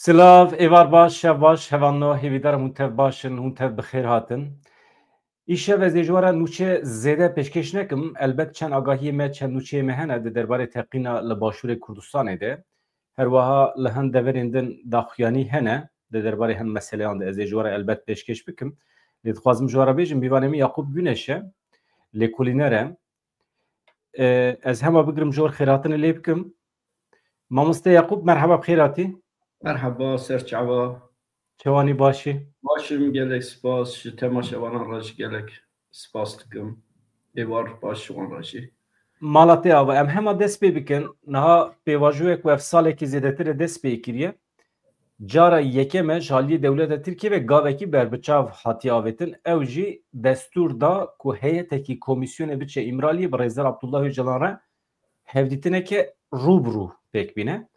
Silav, evar baş, şev baş, hevanno, hevîdar hûn tev başin, hûn tev bi xêr hatin. Îşev ez ê ji wara nûçe zêde pêşkêş nekim, elbet çend agahiyê me, çend nûçeyê me hene di derbarê teqîna li Başûrê Kurdistanê de. Her wiha li hin deverên din daxuyanî hene di derbarê hin meseleyan de ez ê ji wara elbet pêşkêş bikim. Lê dixwazim ji wara bêjim bîvanê min Yaqûb Güneş e, lêkolîner e. Ez hema bigirim ji wir xêratinê lê bikim. Mamoste Yaqûb merheba bi xêr hatî. مرحبا سرچاوا Çawanî başî. باشم gelek spas ji temaşevanan rajî gelek spas dikim êvar baş wan rajî Malatê ava em hema dest pê bikin niha pêvajoyek ku ev salekî zêdetir e dest pê kiriye cara yekem e ji aliyê dewleta Tirkiye ve gavekî berbiçav hatiye avêtin ew jî destûr da ku heyetekî komisyonê biçe îmraliyê bi Rêzer Abdullah Öcalan re hevdîtineke rûbirû pêk bîne.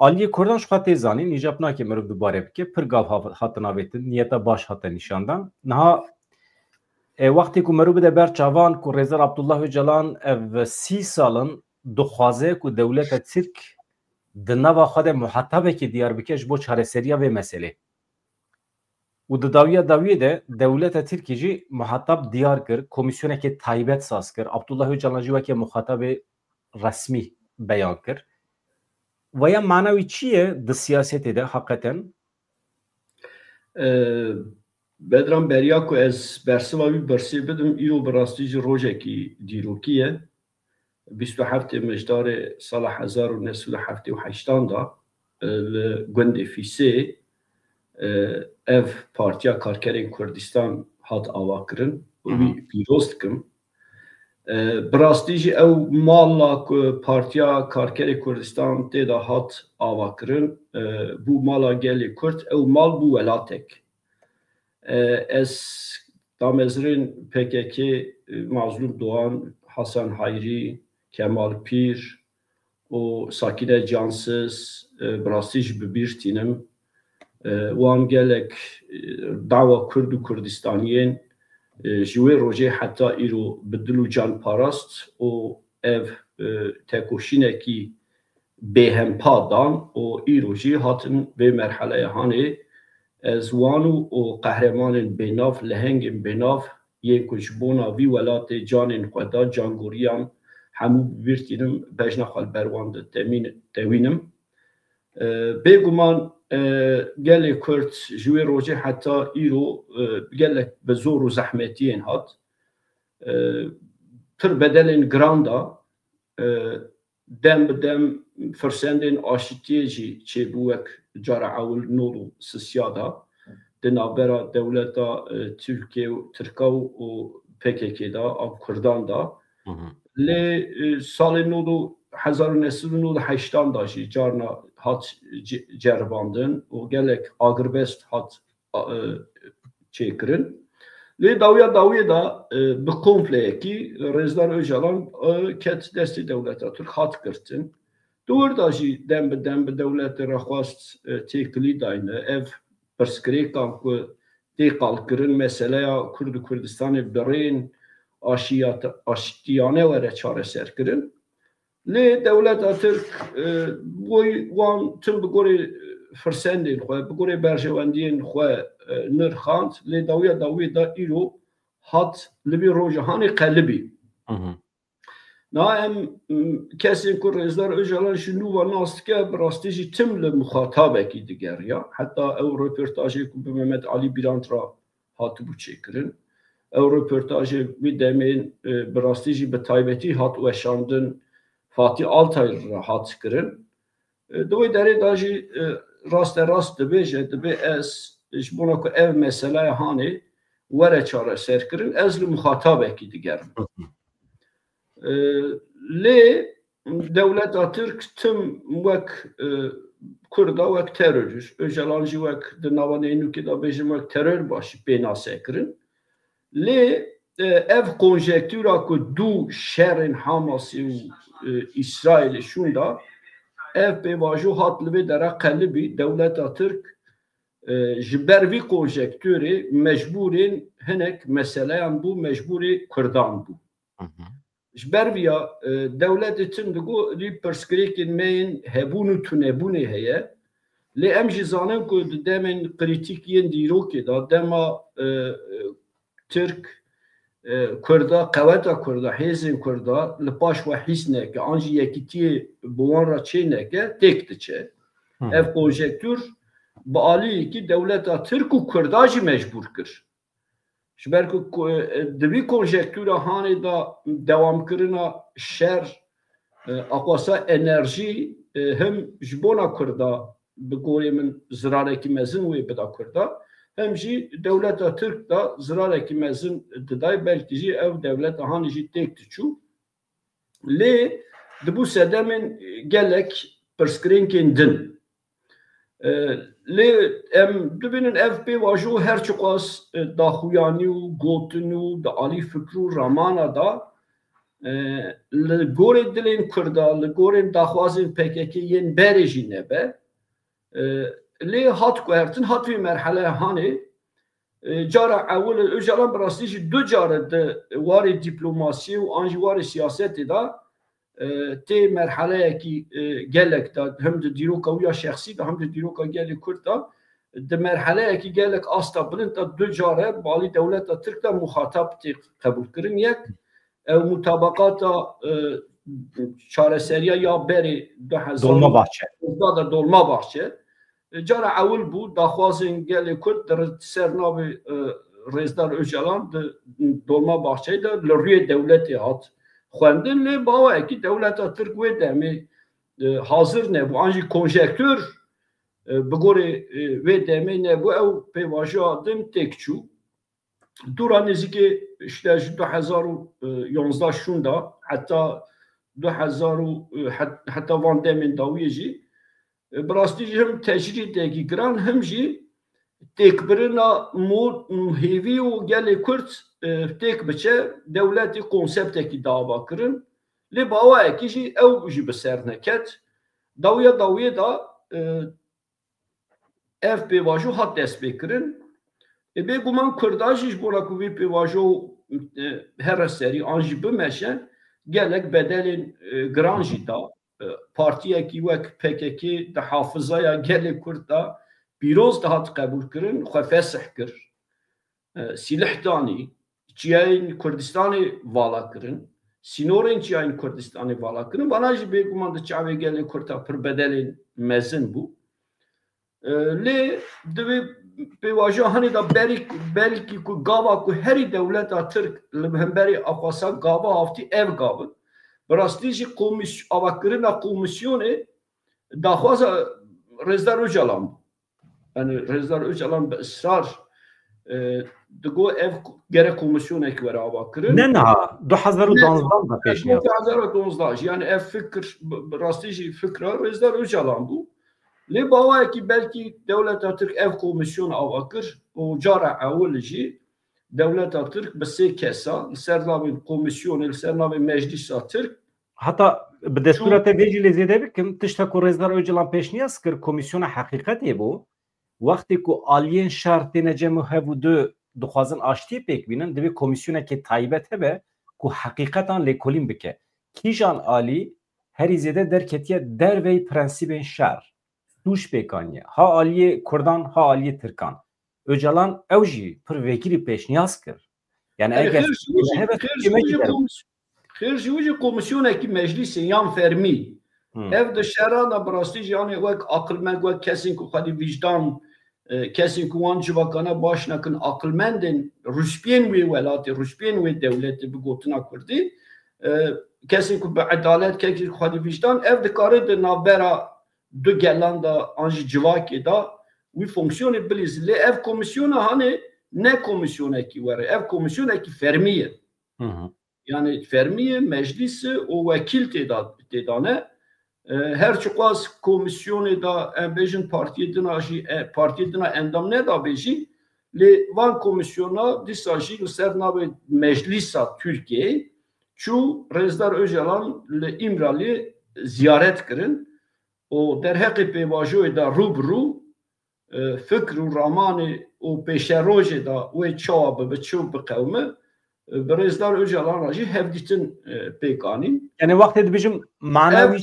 Aliyê Kurdan ji xwe tê zanîn îcab nake mirov dubare bike pir gav hatin avêtin niyeta baş hate nîşandan. Niha wextê ku mirov bide ber çavan ku Rêzer Abdullah Öcalan ev 30 salin dixwaze ku dewleta Tirk di nava xwe de muhetebekê diyar bike ji bo çareseriya vê meselê. û di dawiya dawiyê de dewleta Tirkî jî muheteb diyar kir, komisyonekê taybet saz kir. Abdullah Öcalan jî wekî muhetebê resmî beyan kir. Veya mana wî çi ye di siyasetê de heqeten? Bedran beriya ku ez bersiva wî bersê bidim îro bi rastî jî rojekî dîrokî ye 27 mijdarê sala 1978 da li gundê Fîsê ev Partiya Karkerên Kurdistan hat avakirin wî pîroz dikim. Bi rastî jî ew mala ku Partiya Karkerê Kurdistan tê de hat avakirin bû mala gelê Kurd ew mal bû welatek. Ez damezirên PKK Mazlum Doğan, Hasan Hayrî, Kemal Pîr û Sakine Cansız bi rastî jî bi bîr tînim. Wan gelek dawa Kurd û Kurdistaniyên ji wê rojê heta îro bi dil û can parast û ev tekoşînekî bêhempa dan û îro jî hatin vê merheleyê hanê ez wan û qehremanên bênav li hengên bênav yên ku ji bona vî welatê canên xwe da cangoriyan hemû bi bîr tînim bejna xwe li ber wan de tewînim. Bêguman gelê Kurd ji wê rojê heta îro gelek bi zor û zehmetiyên hat pir bedelên giran da dem bi dem firsendên aşîtiyê jî çêbû wek cara ewil nol û sisiya da di navbera dewleta Tirkiye û Tirka û PKK da av Kurdan da lê salê nol û 1980 da jî carna hat ceribandin û gelek agirbest hat çêkirin. Lê dawiya dawiyê da bi kompleyekî Rêzer Öcalan ket destê dewleta Tirk hat girtin. Di wir da jî dem bi dem bi dewletê re xwast têkilî dayne ev pirsgirêkan ku tê qalkirin meseleya Kurd û Kurdistanê birên aşîtiyane were çareserkirin. Lê dewleta Tirk wan tim bi gorî firsendên xwe bi gorî berjewendiyên xwe nirxand lê dawiya dawiyê da îro hat li vê rojahanê qelibî. Na em kesên ku Rêzer Öcalan ji nûva nas dike bi rastî jî tim li muxatabekî digeriya heta ew röportajê ku bi Mehmet Alî Birant ra hatibû çêkirin. Ew röportajê wî demên bi rastî jî bi taybetî hat weşandin Fatih Altay ra hat kirin. Di wê derê da jî rasterast dibêje dibe ez ji bona ku ev meseleya hanê were çareserkirin ez li muxatabekî digerim. Lê dewleta Tirk tim wek Kurda wek terörist, Öcalan jî wek di navanê nûkê da bêjim wek terör başî pênasekirin. Lê ev konjektûra ku du şerên Hamasê û İsraîlê şûn da ev pêvajo hat li vê dere qelibî dewleta Tirk ji ber vî konjektûrê mecbûrên hinek meseleyan bû mecbûrê Kurdan bû. Ji ber vîya dewletê tim digo lî pirsgirêkên me yên hebûn û tunebûnê heye لی ام جی زانم که دمن کریتیکین دیروکی دا دما ترک کردا قوتا کردا حزب کردا لپاش و حسنه که آنجی یکیتی بوان را چه نکه تکت چه اف کنجکتور با آلی که دولت ترک و کرداجی مجبور کرد شبر که دوی کنجکتور هانی دا دوام کرنا شر اقواسا انرژی هم جبونا کردا بگوری من زراره که مزن وی بدا کردا هم جی دولت ترک دا زراره که مزن دادای بلکه جی او دولت هانی جی تکت چو لی دبو سدمن گلک پرسکرین کندن لی ام دبینن اف پی واجو هر چقاس داخویانی و گوتنو دا علی فکر و رامانا دا لگورن دلین کردا لگورن داخوازین پککی ین برجی نبه لی هات کوهرتن هات وی مرحله هانی جارا اول اجالان براستیش دو جاره ده واری دیپلوماسی و آنجی واری سیاستی دا تی مرحله کی گلک دا هم ده دیروکا ویا شخصی دا هم ده دیروکا گلی کرد دا ده مرحله کی گلک آستا بلند دا دو جاره بالی دولت دا ترک دا مخاطب تی قبول کرن یک او مطابقات چاره سریا یا بری 2000 دولما باحچه دا دولما باحچه جارا اول بود داخوازن گلی کرد در سرناب رزدار اوجالان دولما باحچه دا لروی دولتی هات خواندن لی باوه که دولت ترک وی دمی حاضر نبو آنجی کنجکتور بگوری وی دمی نبو او پیواجه آدم تکچو دورا نزدیک 2011 شوندا حتی 2000 حتی وان دمین داویه جی براستی هم تجرید دکی گران هم جی تکبرنا مهیوی و گلی کرد تک بچه دولتی کنسپت کی دعوا کرن لی باوا اکیجی او جی بسر نکت داویه دا اف پی واجو hat dest بکرن به گمان کرداجیش بولا کوی پی واجو هر سری آنجی بمشه گلک بدلین گرانجی دا پارتیه کی وک پککی ده حافظه یا گلی کرد دا پیروز ده hat قبول کرن خو فسح کر سیلحتانی چیاین کردستانی والا کرن سینورین چیاین کردستانی والا کرن واناجی به گمان ده چاوی گلی کرد پر بدلین مزن بو لی دوی پیواجه هنی دا بلکی که گاوا که هری دولت ترک لبهنبری اقواسا گاوا هفتی اف گاوا براستیجی آوکرین کمیسیونه داخواز رزدار اوجالان یعنی رزدار اوجالان به اصرار دگو اف گره کمیسیونه که برای آوکرین نه 2012 دا پیش نیاد 2012 یعنی اف فکر براستیجی فکر رزدار اوجالان بود لی باوه که بلکی دولت ترک اف کمیسیون آوکر و جارا اول جی دولت ترک به سه کسا سرناوی کمیسیون سرناوی مجلس ترک حتی به دستورات ویجی لزیده بکم تشتا که رزدار اوجلان پیش نیاز کر کمیسیون حقیقتی بو وقتی که آلیین شرط نجمه هفو دو خوازن آشتی پیک بینن دوی کمیسیون که تایبت هبه که حقیقتا لیکولین بکه کیجان آلی هری زیده در کتیه در وی پرنسیب شر دوش بکانیه ها آلیه کردان ها آلیه ترکان اوجلان اوجی پر وکیلی پیش نیاز کرد یعنی اگر خیرجوی کمیسیونه که مجلس یان فرمی ev de şerana براستی yani وک عقلمند وک کسی که خودی وجدان کسی که وان جوکانه باش نکن عقلمندن رشپین وی ولاتی رشپین وی دولتی بگوتنا کردی کسی که به عدالت کسی که خودی وجدان ev de کاری de navbera دو گلان دا آنجی جواکی دا وی فونکسیونی بلیز لی ev komisyonu hani ne komisyonu ki var ev komisyonu ki fermiye yani fermiye meclisi o vekil tedane her çıkmaz komisyonu da embejin partiyedina endam ne da beji li van komisyona disaji sernabe meclisa Türkiye çu Rezdar Öcalan li İmralı ziyaret kirin o derhaqi pevajoy da rubru fikr u ramani o peşeroje da o çaba be çu be kavme Rezdar Öcalan rajı hevditin pekanin yani vakti bizim manevi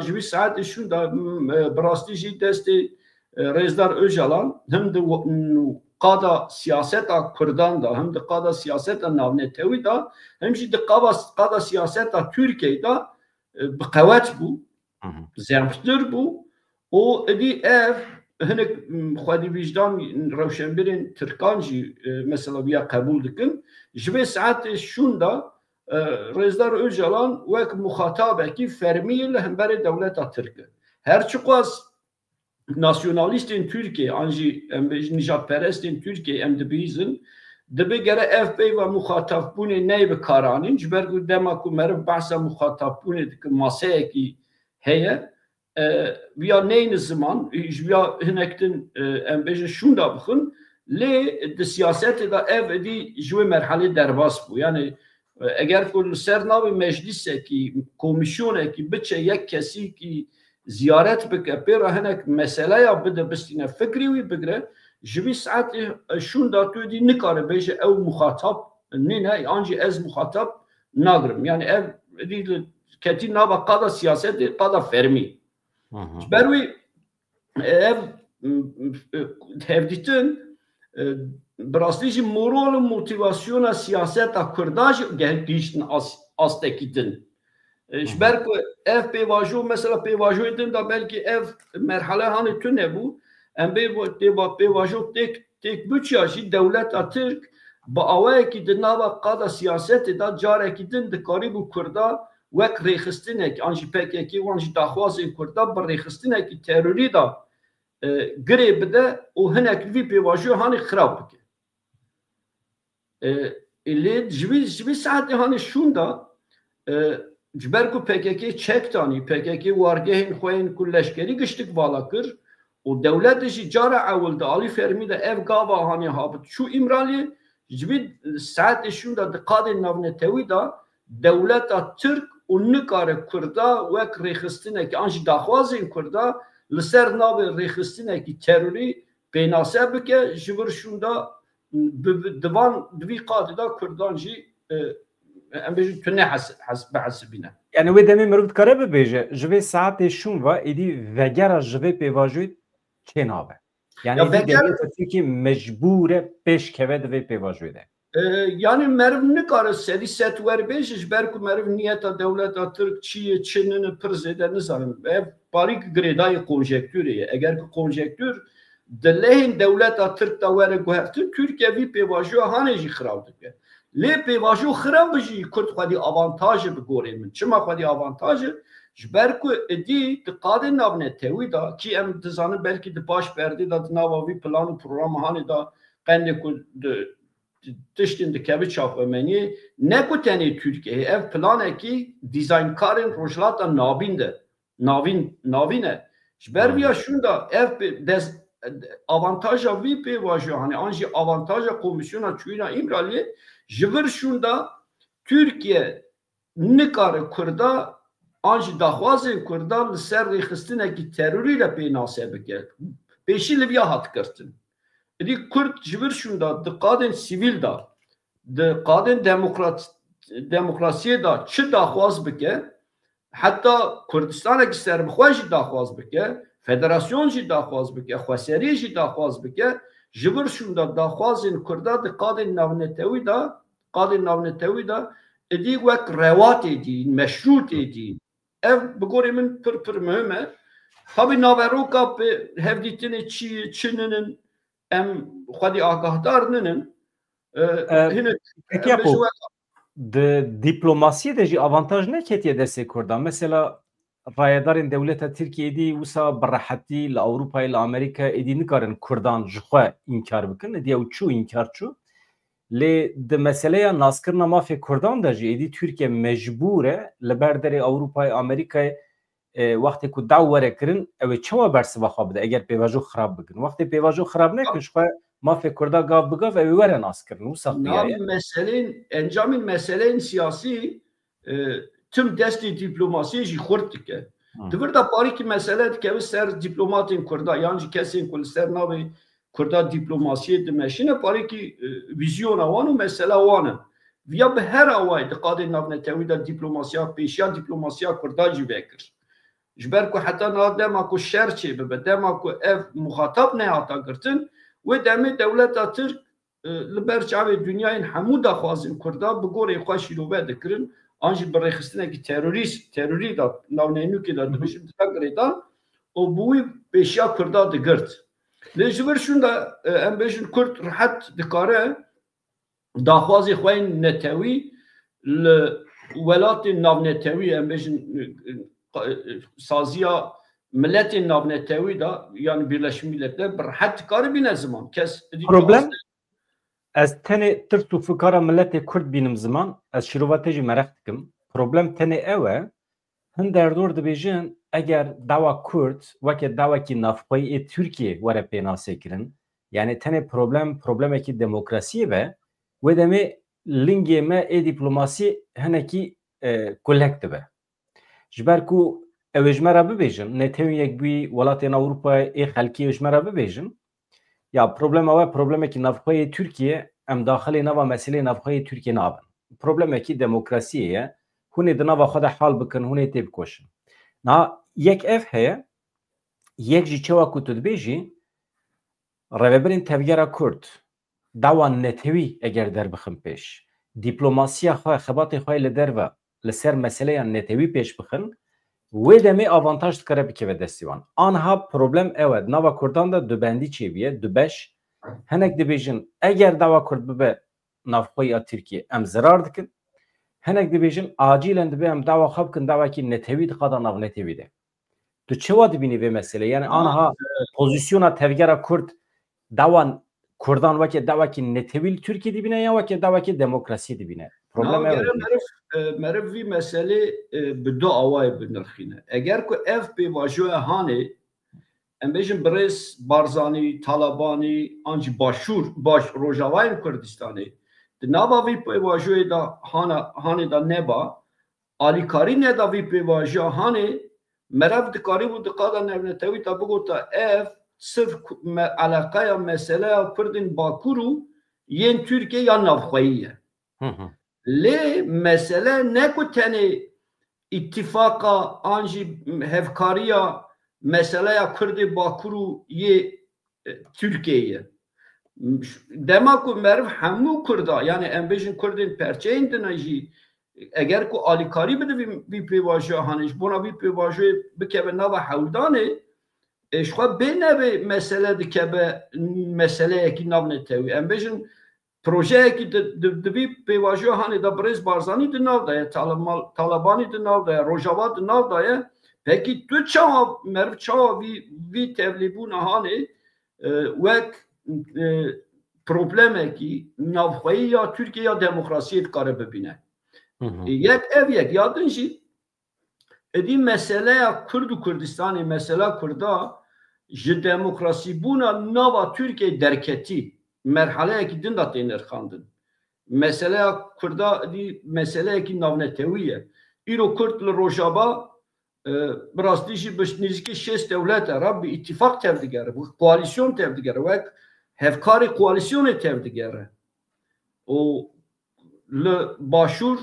جوی ساعت شوندا براستی جی دست رئیسدار öcalan hem de قادا سیاست کردان دا هم de قادا سیاست ناونتوی دا hem jî de قادا سیاست Türkiye da بقوت بو زیرفتر بو o edi ev hinek xwedî vicdan rewşenbirên Tirkan jî mesela wiya qebûl dikin ji vê saetê şûn da Rêzdar Öcalan wek muxatabekî fermî li hemberê dewleta Tirk e. Her çi qas nasyonalîstên Tirkiye an jî em nijadperestên Tirkiye em dibîzin dibe gere ev peyva muxatabbûnê ney bikaranîn ji ber ku dema ku meriv behsa muxatabbûnê dikin maseyekî heye ویا نین زمان ویا هنکتن ام بیش شوندا بخون لی د سیاست دا اف دی جوی مرحله درباس بو یعنی اگر کل سرناوی مجلسه کی کمیسیونه کی بچه یک کسی کی زیارت بکه پیرا هنک مسئله یا بده بستینه فکری وی بگره جوی ساعت شوندا تو دی نکاره بیش او مخاطب نینه آنجی از مخاطب ناگرم یعنی اف دی کتی نابا قادا سیاست قادا فرمی بروی ev hevditin brastici moral motivasyona siyaseta kurdaj geliştin astekidin. Şber ku ev pevajo mesela pevajo edin da belki ev merhale hani tüne bu. Em be pevajo tek bütçe devlet Türk ba awaki de nava qada siyaseti da carekidin de karibu kurda وک ریخستنه که آنچه پکی وانچه داخوازی کرده بر ریخستنه که تروری دا گری بده و هنک وی پیواجو هانی خراب بکه ایلی جوی ساعتی هانی شون دا جبر کو پکی چک تانی پکی وارگه این خوین کلشکری گشتک والا کر و دولتشی جاره اول دا آلی فرمی دا اف گاوا هانی هابد شو امرالی جوی ساعتی شون دا دقاد نونتوی دا دولت ترک و نکاره کرده وک ریخستنه که آنچه داخوازین کرده لسر ناو ریخستنه که تروری بیناسه بکه جورشون دا دوان دوی قاده دا کردان جی ام بیجو تنه بحسبینه یعنی وی دمی مربوط کاره ببیجه جوی ساعت شون و ایدی وگر جوی پیواجوی چه ناوه یعنی ایدی دولتی که مجبوره پیش که دوی پیواجوی ده yani merv nikare seri set ver bejiş berku merv niyeta devleta Türk çiye Çin'in prezede nizanim ev parik gredayı konjektürü eğer ki konjektür delehin devleta Türk da vere guheftin Türkiye vi pevajo haneji xirabdık le pevajo xirabıji Kürt xwedi avantajı bi goremin çima xwedi avantajı berku edi diqadin navne tewi da ki em dizanı belki de baş verdi da nava vi planı programı hani da qende ku tiştin dikevi çapemeni ne ku teni Türkiye ev planı ki dizaynkarın rojlata navine jber viya şunda ev avantaja vi pevajo hani anji avantaja komisyona çuyna imrali jivir şunda Türkiye nikare kurda anji daxwazên kurda li ser rêxistinekî terorî pê nasê bike pêşî li viya hat girtin Edi Kürt ji vir şûn da di qadên sivîl da di qadên demokrasiyê da çi daxwaz bike heta Kurdistanekî serbixwe jî daxwaz bike federasyon jî daxwaz bike xweserî jî daxwaz bike ji vir şûn da daxwazên Kurda di qadên navnetewî da edi wek rewatê dîn meşrûtê dîn ev bi gorê min pir mühim e tabi naveroka hevdîtinê Çin'in em xwedî agahdar ninin diplomasiyê de jî avantaj neketiye destê Kurdan mesela rayedarên dewleta Tirkiyeyê wisa bi rehetî li Ewropayê li Amerîka êdî nikarin Kurdan ji xwe înkar bikin êdî ew çû înkar çû lê di meseleya naskirina mafê Kurdan de jî êdî Tirkiye mecbûr e li ber derê Ewropayê Amerîkayê wextê ku daw were kirin ew ê çawa bersiva xwe bide eger pêvajo xirab bikin wextê pêvajo xirab nekin ji xwe mafê Kurda gav bigav ew ê were naskirin wisa encamên meseleyên siyasî tim destê dîplomasiyê jî xurt dike divir da parîkî mesele dikeve ser dîplomatên Kurda yan jî kesên ku li ser navê Kurda dîplomasiyê dimeşîne parîkî vîzyona wan û mesela wan in ویا به هر اوای دقاد نافنتوی دا دیپلماسیا پیشیا دیپلماسیا کردا جی بکر جبر کو حتی نادم کو شرچه به دم کو اف مخاطب نه عطا گرتن و دم دولت ترک لبرچاو دنیای همو دا خوازن کردا بگوری خوشی رو بده کرن آنجی برای خستنه که تروری دا ناونینو که دا دبشم تگریدان و بوی پیشیا کردا دگرت لجبر شون دا ام بیشن کرد راحت دکاره داخوازی خوین نتوی ولات ناونتوی ام بیشن سازیا ملت ناونتوی دا yani Birleşmiş Milletler راحت کاری بینه زمان کس problem از تنه ترتو فکر ملت کرد بینم زمان از شروعاتجی مرخ دکم problem تنه اوه هن در دور دبیجن اگر دوا کرد وقت دوا کی نافقای ترکیه وره پیناسه کرن yani تنه problem کی دموکراسی و دمه لینگی ما دیپلماسی هنه کی کلکت به جبر کو اوجمره ببیجن نتوی یک بی ولاتین اروپا خلکی اوجمره ببیجن یا problem کی نافقای ترکیه ام داخل نوا مسئله نافقای ترکیه نابن problem کی دموکراسیه هونه دنوا خود حال بکن هونه تیب کوشن نه یک اف هه یک جی چوا کتود بیجی روبرین تبگیرا کرد دوان نتوی اگر در بخم پیش دیپلماسیا خواه خبات خواه لدر و لسر مسئله نتوی پیش بخن و دمی آوانتاج دکاره بکه و دستیوان آنها problem اود نوا کردان دا دو بندی چیویه دو بش هنک دی بیجن اگر دوا کرد ببه نافقوی ترکیه ام زرار دکن هنک دی بیجن عاجیلن دی ام دوا خواب کن دوا کی نتوی دقادا ناو نتوی ده تو چوا دی بینی به مسئله یعنی آنها پوزیسیونا تفگیرا کرد دوان کردان وکی دوا کی نتویل ترکیه دی بینه یا وکی دوا کی دموکراسی دی بینه problem مرف وی مسئله به دو آوای بنرخینه اگر که اف پی واجوه هانه ام بیشن برس بارزانی طالبانی آنچه باش روژاوای کردستانی نابا وی پی واجوه دا هانه دا نبا آلیکاری نه دا وی پی واجوه هانه مرف دکاری بود دقادا نبنتوی تا بگو تا اف صرف علاقه یا مسئله کردن باکورو ین ترکیه یا نافخوییه لی مسئله نکو تنه اتفاقا آنجی هفکاریا مسئله کرد باکورو یه ترکیه دما کو مرف همو کردا یعنی امبیشن کردین پرچه این دنجی اگر کو آلیکاری بده بی پیواجه هانش بونا بی پیواجه بکه به نو حودانه اشخوا بینه به مسئله دکه به مسئله اکی نو نتوی امبیشن پروژه کی دبی پیواجه هانی دا برز بارزانی دناو دایه طالبانی دناو دایه روجاوا دناو دایه پکی تو چاوا مرف چاوا وی تبلیبون هانی وک پروبلمه کی نافخوایی یا ترکیه یا دموکراسی کاره ببینه یک یادن جی ادی مسئله کرد و کردستانی مسئله کردا جه دموکراسی بونا نوا ترکیه درکتی مرحله کی دن دات نرخاندن مسئله کردا دی مسئله کی ناونتویه ایرو کرد لروجابا براستیشی بش نزدیکی 6 دولت عرب به اتفاق تبدیگره bu koalisyon tebdigere ve hevkari koalisyon tebdigere o le başur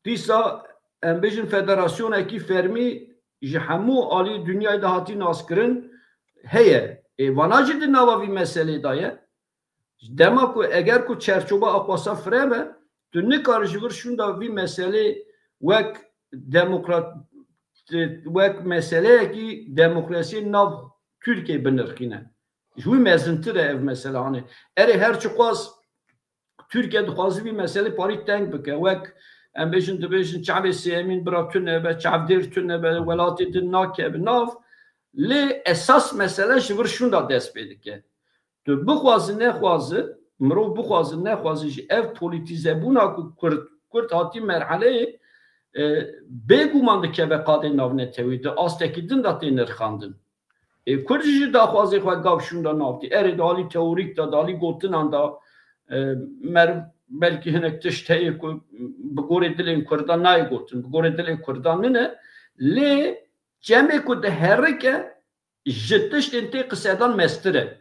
disa embejin federasyon eki fermi jhamu ali dünyayı da hati naskirin heye vanajı de navavi mesele daye dema ku eğer ku çerçoba akvasa freme tu ne karışır şunda vi mesele ve demokrat وک مسئله کی دموکراسی نو ترکیه بنرخینه جوی مزنتره ev mesela hani her çıkaz Türkiye dixwazi bir mesele parî teng bike wek em bêjin dibêjin çavê sêmîn bira tune be çavdêr tune be welatê din nake bi nav lê esas mesele ji vir şunda dest pê dike tu bixwazi nexwazi mirov bixwazi nexwazi ji ev polîtîzebûna ku Kurd hatî merheleyê بگومان که به قاعده ناونتوی ده آستکیدن داتی نرخاندن کردیجی داخوازی خواه گاوشون دا نافتی دالی تئوریک دا دالی گوتن دا belki hinek tişteyi bugore dilin Kurdan nay gotun bugore dilin Kurdan ne le ceme ku de herke jittiş ente kısadan mestere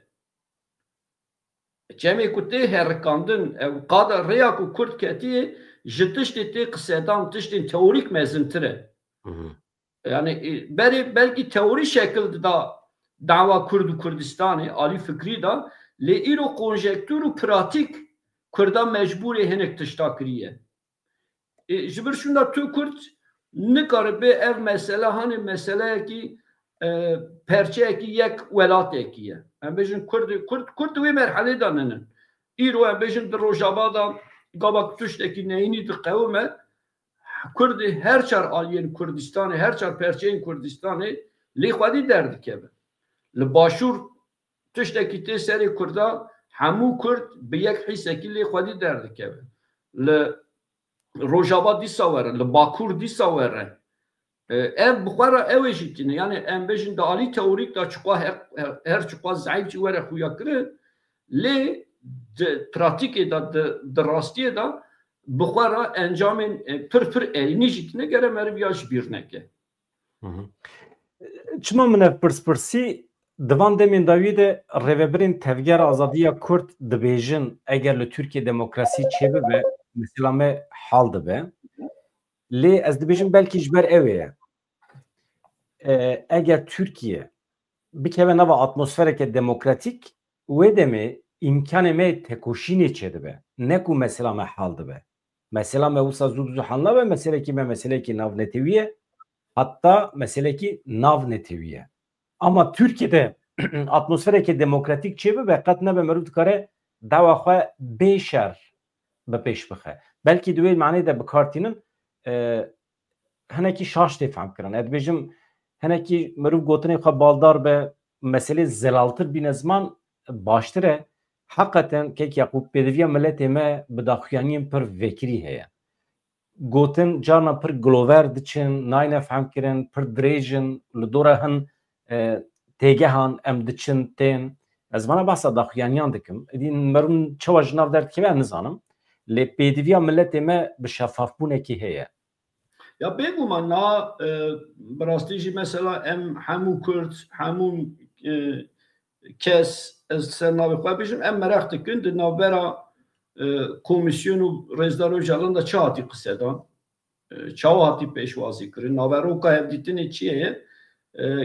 Cemê ku tê herikandin ew qada rêya ku Kurd ketiye ji tiştê tê qisedan tiştên teorîk mezintir e. Yani belki teori şekilde da dava Kurd Kurdistan'ı Ali Fikri da le îro konjektür û pratik Kurda mecbûrê hinek tişta kiriye. Ji bir şunda tu Kurd nikare be ev mesela hani meseleyekî perçeyekî yek welatekî ye. Em bêjin Kurd wê merhelê da nenin. Îro em bêjin di Rojava da gabak tiştekî neyînî diqewime Kurdî her çar aliyên Kurdistanê her çar perçeyên Kurdistanê lê xwedî derdikeve. Li başûr tiştekî tê serê Kurda hemû Kurd bi yek hîsekî lê xwedî derdikeve. Li Rojava dîsa were, li Bakur dîsa were. Ev bixwara ew ê jî tîne. Yani em bêjin di alî teorîk da çiqwa her çiqwa zayıf jî were xuya kirin lê di pratikê da di rastiyê da bixwara encamên pir erînî jî tîne gere meriviya ji bîr neke. Çima min ev pirspirsî divan demên dawî de rêveberên tevgera azadiya Kurd dibêjin eger li Türkiye demokrasî çêbibe mesela me hal dibe. Lê ez dibêjim belkî ji ber ew ye. Eger Türkiye bikeve nava atmosfereke demokratîk wê demê imkanê me tekoşînê çêdibe. Ne ku mesela me hal dibe. Mesela me wisa zû hal nabe meselekî me meselekî nav netêwiye hatta meselekî nav netêwiye. Ama Türkiye'de atmosfereke demokratik çêbibe qet nebe merû dikare dawa xwe bêşer bi pêş bixe. Belkî di wê maneyê de bikartînin hinekî şaş tê fehm kirin. Ez dibêjim hinekî merû gotinê xwe baldar be meselê zelaltir bîne ziman baştir e. Hakikaten kek Yaqûb pêdiviya milletê me bi daxuyaniyên pir vekirî heye. Gotin carna pir glover diçin, nayne fehm kirin, pir dirêjin, li dora hin têgehan em diçin tên. Ez vana behsa daxuyaniyan dikim. Merûn çawa ji nav derdikeve nizanim. Lê pêdiviya milletê me bi şeffafbûnekî heye. Ya bêguman na bi rastî jî mesela em hemû Kurd, hemû kes ez ser navê xwe bêjim em merex dikin di navbera komisyon û Rêzdar Öcalan da çi hatî qisedan. Çawa hatî pêşwazî kirin. Naveroka hevdîtinê çi ye?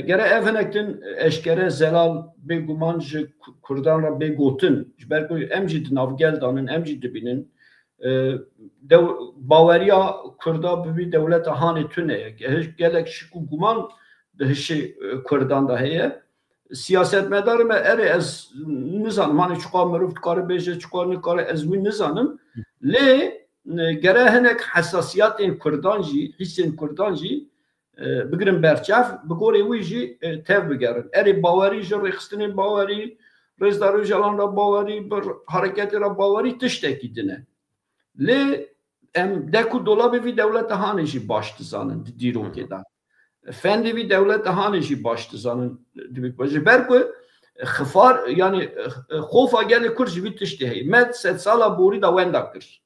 Gere ev hinek din eşkere zelal bêguman ji Kurdan re bêgotin ji ber ku em jî di navgel danin, em jî dibînin. Baweriya Kurda bi vî dewleta hanê tune ye. Gelek şik û guman di hişê Kurdan da heye. Siyasetmedarê me erê ez nizanim hani çiqwa mirov dikare bêje çiqwa nikare ez wî nizanim. Lê gere hinek hesasiyatên Kurdan jî, hîsên Kurdan jî bigirin berçav, bi gorê wî jî tev bigerin. Erê bawerî ji rêxistinên bawerî, Rêzdar Öcalan ra bawerî, bir hareketê ra bawerî tiştekî dine. Lê em dek û dolabê vî dewleta hanê jî baş dizanin di dîrokê da. Fendê vî dewleta hanê jî baş dizanin ji ber ku xifar yani xofa gelê Kurd ji vî tiştê heye. Me sed sala borî da wenda kir.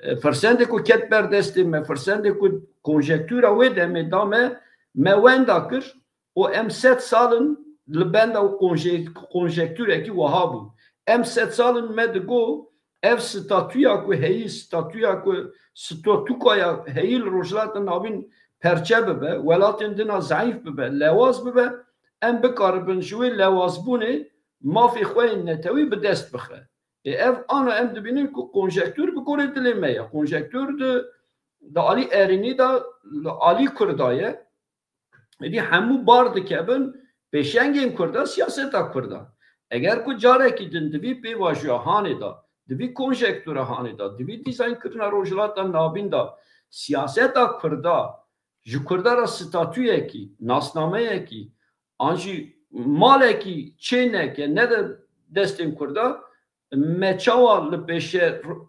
Firsendê ku ket ber destê me, firsendê ku konjektûra wê demê da me wenda kir û em sed salin li benda konjektûrekî wiha bû. Em sed salin me digo ev statûya ku heyî statûya ku statûkaya heyî li rojhilatên navîn perçe bibe, welatên din a zayıf bibe, lewaz bibe, em bikaribin ji wê lewazbûnê mafê xwe yên netewî bi dest bixe. Ev ana em dibînin ku konjektûr bi gorê dilê me ye. Konjektûr di alî erînî da li alî Kurda ye. Edî hemû bar dikebin pêşengên Kurda, siyaseta Kurda. Eger ku carekî din di vî pêvajoya hanê da, di vî konjektûra hanê da, di vî dîzaynkirina rojhilata navîn da siyaseta Kurda ji Kurda ra statûyekî, nasnameyekî, an jî malekî çêneke ne de destên Kurda me çawa li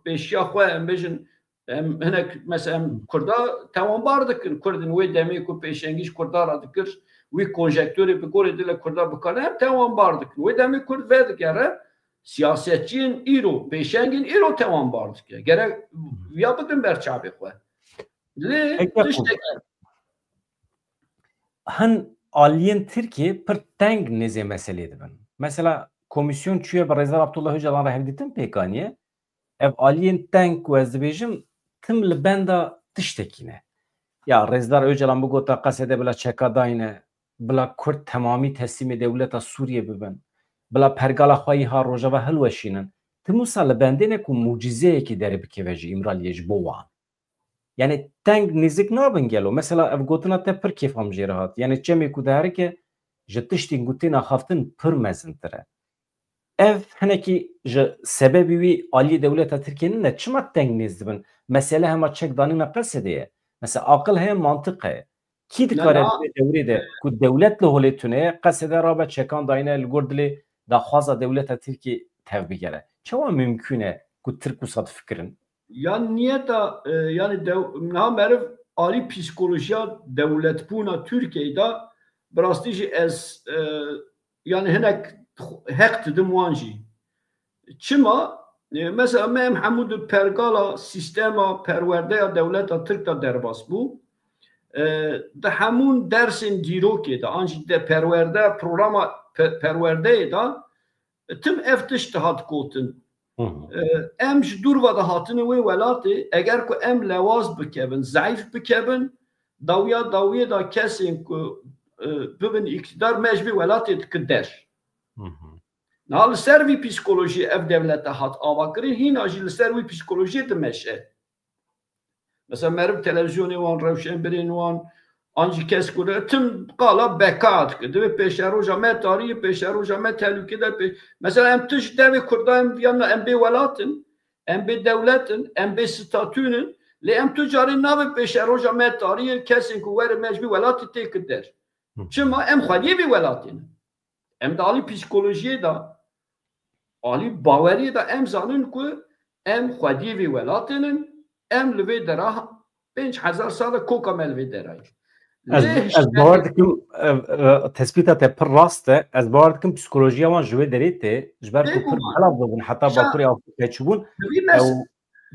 pêşiya xwe em bêjin em hinek mesela em Kurda tewambar dikin Kurdin wê demê ku pêşengî ji Kurda ra dikir wî konjektûrê bi gorê dile Kurda bikane em tewambar dikin. Wê demê Kurd vê dikere siyasetçiyên îro, pêşengên îro tewambar dike. Gerek ya bidin berçavê xwe. Lê tiştek hin aliyên Tirkiye pir teng nêzê meselê dibin. Mesela komisyon çüye be Reza Abdullah Öcalan rahevditin pekaniye ev aliyen tank ve ezbejim tim li benda tiştekine ya Reza Öcalan bu gota kasede bila çekadayne bila Kürt tamamı teslimi devleta Suriye bibin bila pergala xwayi ha rojava helweşinin timusa li bendine ku mucizeyekî derê bikeve İmraliye ji bo wan. Yani tank nêzik nabin gelo. Mesela ev gotina te pir kêfam jê re hat. Yani çemê ku diherike ji tiştên gotîna xaftin pir mezintir e. Ev hinekî ji sebebî wî aliyê dewleta Tirkiyeyê ne çima tank nêz dibin? Mesele hema çekdanîna qesedê ye. Mesela akıl heye mantık heye. Kî dikare divê dewrê de ku dewlet li holê tune ye qesedê rabe çekan dayîne li gor dilê daxwaza dewleta Tirkiyeyê tev bigere. Çawa mümkün e ku Tirk û fikirin? Yani niye da yani namerv ali psikolojiya devlet buna Türkiye'de brastici ez yani henek hek dedim wanji. Çima mesela mem Hamudu pergala sistema perverdeya devleta Türk'ta derbas bu. De hamun dersin diroke da anji de perverde programa perverde da tüm eftiş hat kotin. Em ji durva da hatine wê welatê eger ku em lewaz bikevin, zayıf bikevin, dawiya da kesên ku bibin iktidar me ji vê welatê dikin der. Niha li ser vî psikolojî ev devlete hat avakirin, hîna jî li ser wî psikolojiyê dimeşe. Mesela meriv televizyonê wan, rewşenbirên wan, anjî kes ku tim qala beka dike. Divê pêşeroja me tarîyê, pêşeroja me tehlûkede. Mesela em tişt devê Kurda em viyanna em bê welatin, em bê dewletin, em bê statûnin, lê em tu carî navê pêşeroja me tarîyê kesên ku were me ji vî welatê tê kir der. Çima em xwediyê vî welatê ne. Em de alî psikolojiyê da, alî baweriyê da em zanin ku em xwediyê vî welatê em li vê dera 5000 sala koka me li vê derayê. Ez bawer dikim tespîta te pir rast e. Ez bawer dikim psikolojiya wan ji wê derê tê ji ber ku pir belav bibin heta Bakurê Afrikayê çûbûn ew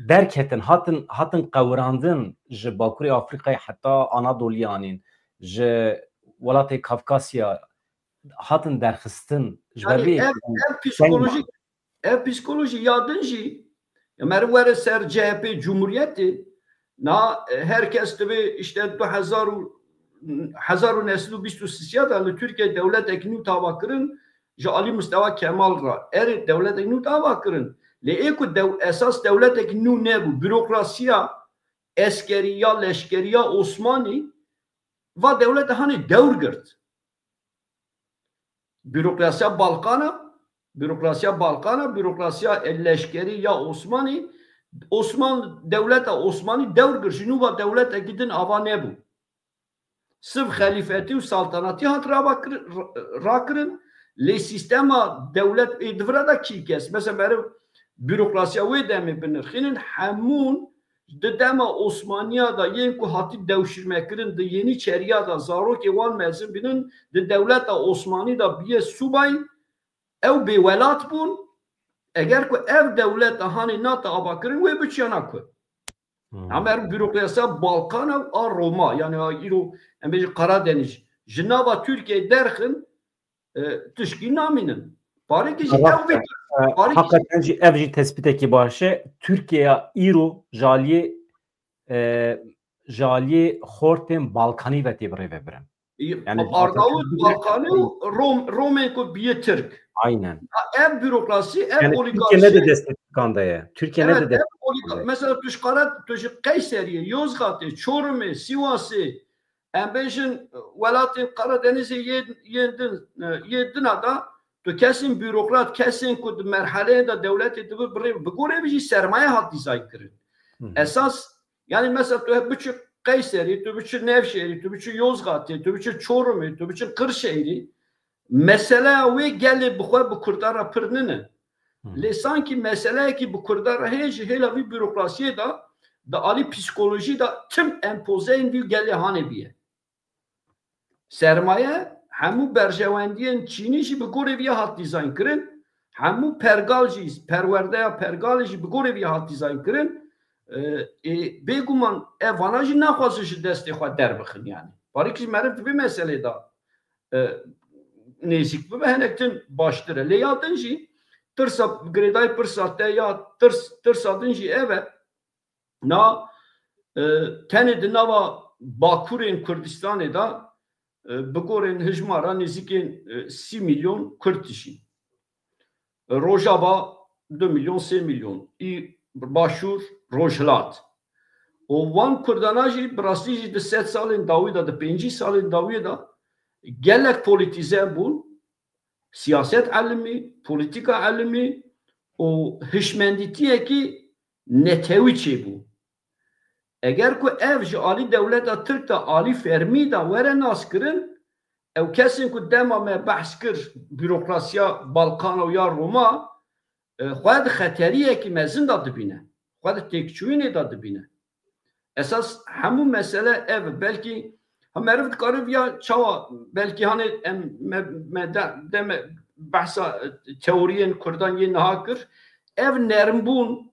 derketin hatin qewirandin ji Bakurê Afrikayê heta Anadolyanên ji welatê Kafkasya hatin derxistin ji ber vê ev psikoloji yadin jî meriv were ser CHP Cumhuriyetê na herkes divê işte 1923 da li Türkiye devletekî nû tava kirin ji alî Mustafa Kemal ra erê devletekî nû tava kirin lê ê ku esas devletekî nû nebû bürokrasiya eskeriya leşkeriya Osmanî va devlete hanê dewr girt bürokrasiya Balkana leşkeri ya Osmanî devleta Osmanî dewr girt ji nû va devletekî din ava nebû. Sırf xelîfetî û saltanatî hat rakirin lê sistema devlet divre da kî kes. Mesela meriv bürokrasiya wê demê binirxînin hemûn di dema Osmaniya da yên ku hatî dewşirmekirin di Yeniçeriya da zarokê wan mezin binin di devleta Osmanî da biye subay ew bêwelat bûn eger ku ev devleta hanê nata avakirin wê biçiyana ku. Amer bürokrasiya Balkana a Roma yani îro em bêjin Karadeniz ji nava Türkiye derxin tişkî namînin. Parêkî jî ew hakikaten jî ev jî tespitekî baş e. Türkiyeya îro jaliyê xortên Balkanî ve tê birêve birin. Yani Arnavut Balkanî û Romê ku biye Türk. Aynen. Ev bürokrasi, ev yani oligarşi. Türkiye ne de destekandaya. Türkiye ne de destekandaya. Mesela tuşu Kayseriye, Yozgat'ı, Çorum'u, Sivas'ı, em bejin welatên Karadeniz'e yedin da tu kesin bürokrat, kesin ku merhaleye da devleti bi gorê jî sermaye hat dizayn kirin. Esas yani mesela tu biçû Kayseri, tu biçû Nevşehirî, tu biçû Yozgat'ı, tu biçû Çorum'u, tu biçû Kırşehirî mesela wê gelê bixwe bi Kurdara pir nine. Lê sankî meseleyekî bi Kurdara heye ji hêla vî bürokrasiyê da alî psikolojî da tim empozeyên vî gelê hanê biye. Sermaye hemû berjewendiyên Çînî jî bi gorê vî hat dizayn kirin. Hemû pergal jî perwerdeya pergalê jî bi gorê vî hat dizayn kirin. Bêguman ev vana jî naxwazin ji destê xwe derbixin yani. Parêkî meriv divê meselê da نزیک به هنکتن باشتره لیادن جی ترسا گریدای پرسا یا ترسا دنجی اوه نا تنه دنوا باکورین کردستان دا بگورین هجمارا نزیکین 30 milyon Kürtişin. Rojava 2 milyon 3 milyon. I başur Rojlat. O van Kurdanaji brastiji de 7 salin davida de 5 salin davida gelek politize bun siyaset alimi, politika alimi o hişmenditiye ki neteviçi bu. Eğer ku ev ji ali devleta Türk da ali fermi da vere nas kirin ev kesin ku dema me bahs kir bürokrasiya Balkan ya Roma xwed xeteriye ki mezin da dibine xwed tekçuyine da dibine esas hemû mesele ev belki Merv dikarev ya çawa belki hani me deme bahsa teoriyen Kurdan yeni hakir ev nermbun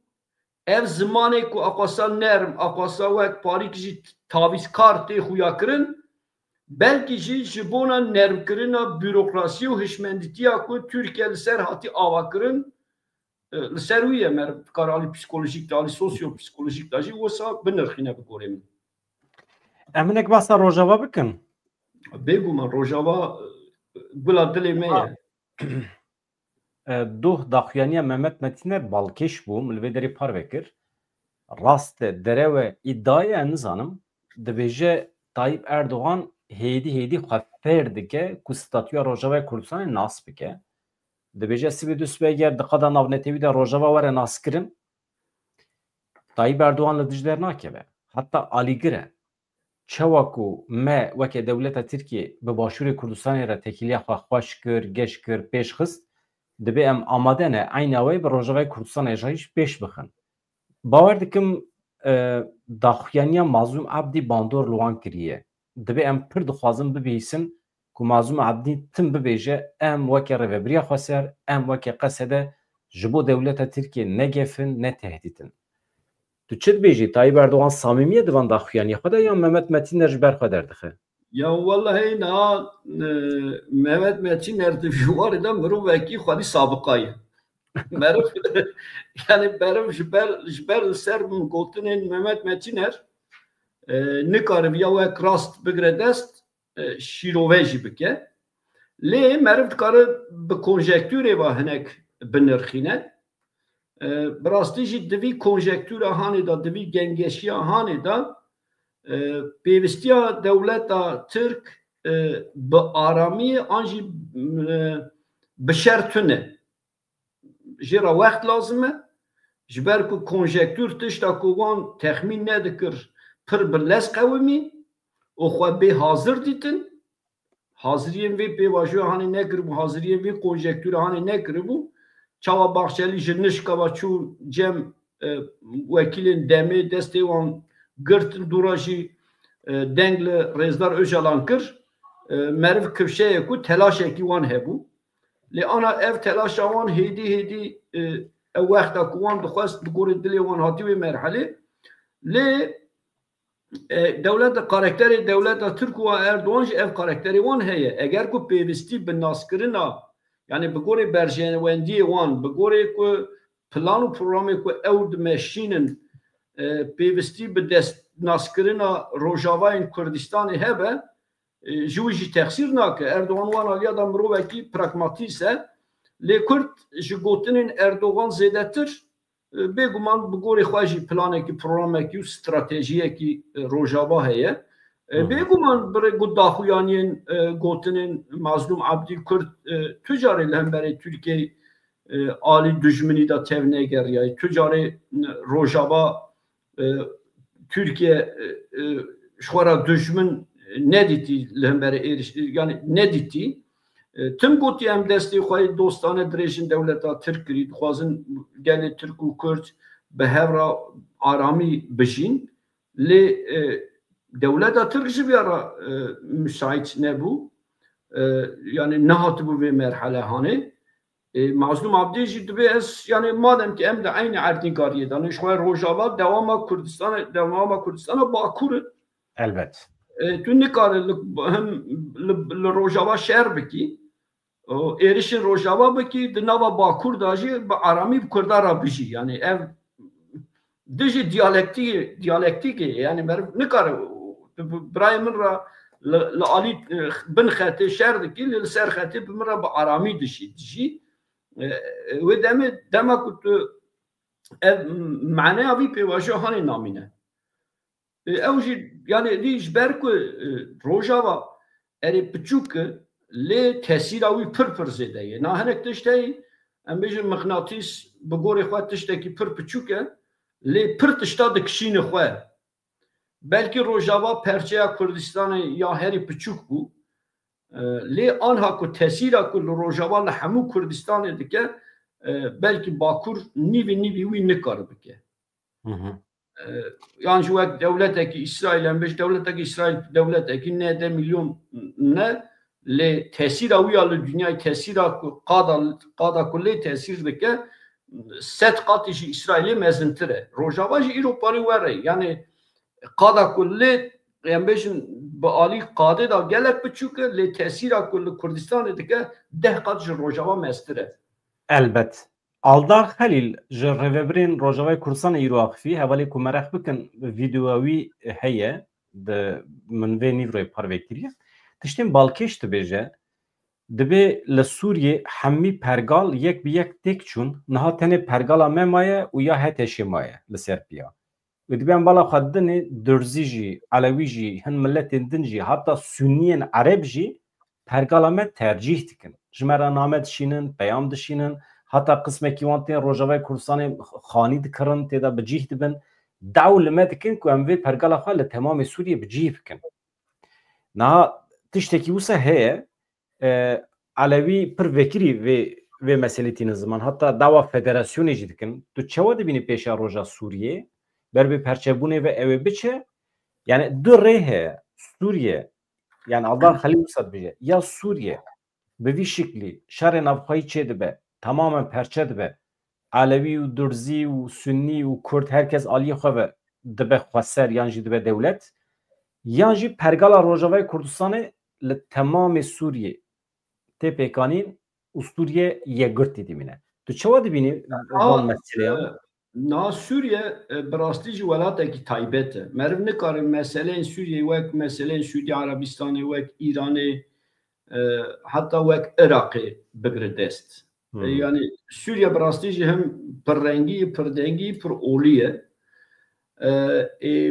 ev zamanı ku akasa nerm akasa vek parik ji taviz kar te xuya kirin belki ji bona nerm kirina bürokrasi u hişmenditiya ku Türkiye li ser hati ava kirin li ser wî merv dikar alî psikolojik da alî sosyopsikolojik da jî wisa binirxîne bigore min. Eminek basa Rojava bikin. Bêguman Rojava gula dilê me ye. Duh daxuyaniya Mehmet Metiner balkêş bû milvê derê par vekir. Rast dere ve iddiaya nizanim dibêje Tayyip Erdoğan hêdî xwe fêr dike ku statûya Rojavayê Kurdistanê nas bike. Dibêje sibê du spêger diqada navnetewî de Rojava were naskirin. Tayyip Erdoğan li dijber nakeve. Hatta alîgir e. Çawa ku me weke dewleta Tirkiye bi başûrê Kurdistanê re tekiliya xwe xweş kir, geş kir, pêş xist dibe em amade ne eyna wê bi Rojavayê Kurdistanê jî pêş bixin. Bawer dikim daxuyaniya Mazlûm Abdî bandor li wan kiriye. Dibe em pir dixwazin bibîsin ku Mazlûm Abdî tim bibêje em weke rêveberiya xwe ser, em weke qesede ji bo dewleta Tirkiye ne gefin ne tehdîtin. Tu çi dibêjî Tayyip Erdoğan samimiye divan daxuyaniya xwe de ya Mehmet Metiner ji ber xwe derdixe? Ya vallahi na Mehmet Metiner divî warê de mirovekî xwedî sabıqayê. Merv yani berv ji ber ser min gotinên Mehmet Metiner nikariv ya wek rast bigire dest şîrove jî bike. Lê merv dikare bi konjektûrê ve hinek binirxîne. Bi rastî jî divî konjektûra hanê da divî gengeşiya hanê da pêvistiya dewleta Tirk bi aramiyê an jî bi şer tune. Jêra wext lazim e ji ber ku konjektûr tişta ku wan texmîn nedikir pir birlez qewimî û xwe bê hazir dîtin haziriyên vê pêvajoya hanê nekiribû haziriyên vê konjektûra hanê nekiribû çawa Baxçelî ji nişkava çû cem wekîlên demê destê wan girtin dûra jî deng li Rêzdar Öcalan kir meriv kivşeyê ku telaşekî wan hebû lê ana ev telaşa wan hêdî ew wexta ku wan dixwest bi gorî dilê wan hatî wê merhelê lê dewleta karakterê dewleta Tirk û Erdoğan jî ev karakterê wan heye eger ku pêvîstî bi naskirina yani bi gorî berjewendiyê wan bi gorî ku plan û programê ku ew dimeşînin pêvîstî bi dest naskirina Rojavayên Kurdistanê hebe ji wî jî texsîr nake Erdoğan wan aliya da mirovekî pragmatîs e lê Kurd ji gotinên Erdoğan zêdetir bêguman bi gorî xwe jî planekî programekî û stratejiyekî Rojava heye bêguman birê got daxuyaniyên gotinên Mazlûm Abdî Kurd tu carê li hemberî Tirkiyeyê alî dijminî da tev negeriye tu carê Rojava Türkiye ji xwe re dijmin nedîtî li hemberî êriştî yani nedîtî tim gotî em destê xwe dostane dirêjin dewleta Tirk kirî dixwazin gelê Tirk û Kurd bi hevra aramî bijîn lê dewleta Tirk ji vê re müsait nebû yani nehatibû vê merhele hanê Mazlûm Abdî jî dibe ez yani madem ki em de aynı erdînkariyê danî ji xwe Rojava dewama Kurdistana Bakurê Elbet. Tu nikarî li Rojava şer bikî êrişên Rojava bikî di nava Bakur da jî bi aramî bi Kurda bijî. Yani ev dijî diyalektikê yani meriv nikare birayê min ra li alî bin xetê şer dikî li ser xetê bi min re bi aramî dijî. Wê demê dema ku tu ev meneya vî pêvajoya hanê namîne. Ew jî yani dî ji ber ku Rojava erê piçûk lê tesîra wî pir zêde ye. Na hinek tiştê em bêjin mıknatîs bi gorê xwe tiştekî pir piçûk e lê pir tişta dikişîne xwe. Belkî Rojava perçeya Kurdistanê ya herî piçûk bû lê anha ku tesîra ku li Rojava li hemû Kurdistanê dike belkî Bakur nîvî wî nikare bike. Yani ji wek dewletekî İsraîl em bêj dewletekî İsraîl dewletekî ne milyon ne lê tesîra wî ya li dünyayê tesîra ku qada ku lê tesîr dike sed qatî jî İsraîlê mezintir e. Rojava jî îro parî were yani qada ku lê em bêjin bi alî qadê da gelek biçûk e lê tesîra ku li Kurdistanê dike 10 qat ji Rojava meztir e. Elbet. Aldar Halil ji rêveberên Rojavayê Kurdistanê îro axivî hevalê ku merex bikin vîdeoya wî heye di min vê nîvrayê parve kiriye. Tiştên balkêş dibêje dibe li Sûriyê hemî pergal yek bi yek têk çûn niha tenê pergala me maye û ya Heteşê maye li ser piya. Ve dibe em bala xwe dinê Durzî jî, Elewî jî, hin milletên din jî heta Sûniyên Ereb jî pergala me tercih dikin. Ji me re name dişînin, peyam dişînin, heta qismekî wan tên Rojavayê Kurdistanê xanî dikirin, têda bicih dibin. Dew li me dikin ku em vê pergala xwe li temamê Sûriyê bicih bikin. Niha tiştekî wisa heye Elewî pir vekirî vê meselê tînin ziman. Heta dawa federasyonê jî dikin. Tu çawa dibînî pêşa roja Sûriyê ber bê perçebûnê ve ew ê biçe? Yani du rê heye. Sûriye yani Aldar Halil wisa dibêje ya Sûriye bi vî şiklî şerê navxwayî çê dibe tamamen perçe dibe. Elewî û Durzî û Sünnî û Kurd herkes aliyê xwe ve dibe xweser yan jî dibe dewlet. Yan jî pergala Rojavayê Kurdistanê li temamê Sûriyê tê pêkanîn û Sûriye yekgirtî dimîne. Tu çawa dibînî van meseleyan? Na Sûriye bi rastî jî welatekî taybet e. Meriv nikare meseleyên Sûriyê wek meseleyên Suudî Arabistanê wek İranê heta wek Iraqê bigire dest. Yani Sûriye bi rastî jî him pirrengî, pirdengî, pir olî ye.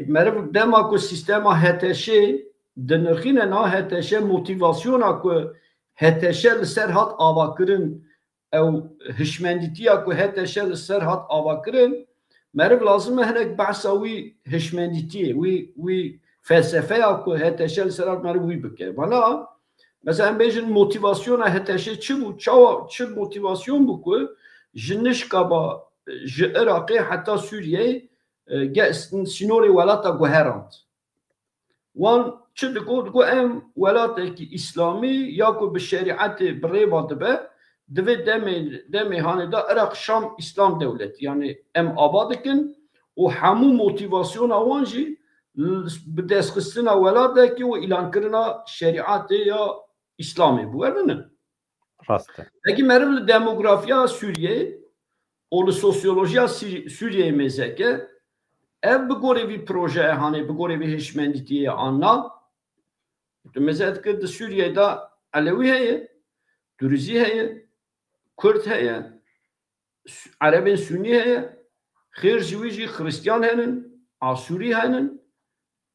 Meriv dema ku sîstema Heteşê dinirxîne na Heteşê motivasyona ku Heteşê li ser hat avakirin ew hişmendîtiya ku Heteşê li ser hat avakirin meriv lazim e hinek behsa wî hişmendîtiyê wî felsefeya ku Heteşê li ser hat meriv wî bike. Bana mesela em bêjin motivasyona Heteşê çi bû? Çi motivasyon bû ku ji nişkaba ji Iraqê heta Sûriyeyê sînorê welata guherand. Wan çi digo em welatekî İslamî ya ku bi şerîetê bi rêva dibe divê demê hanê da Iraq Şam İslam Devleti yani em ava dikin û hemû motivasyona wan jî bi destxistina welatekî û îlankirina şerîetê ya İslamê bû erbinin. Rast e. Peki meriv li demografiya Sûriyê û li sosyolojiya Sûriyeyê mêzeke ev bi gorê vî projeyê hanê bi gorê vî hişmendîtiyê anna tu mêze dikir di Sûriyeyê da Elewî heye, Durzî heye, Kurd heye, Erebên Sünnî heye, xêr ji wî jî Xristiyan henin, Asûrî henin.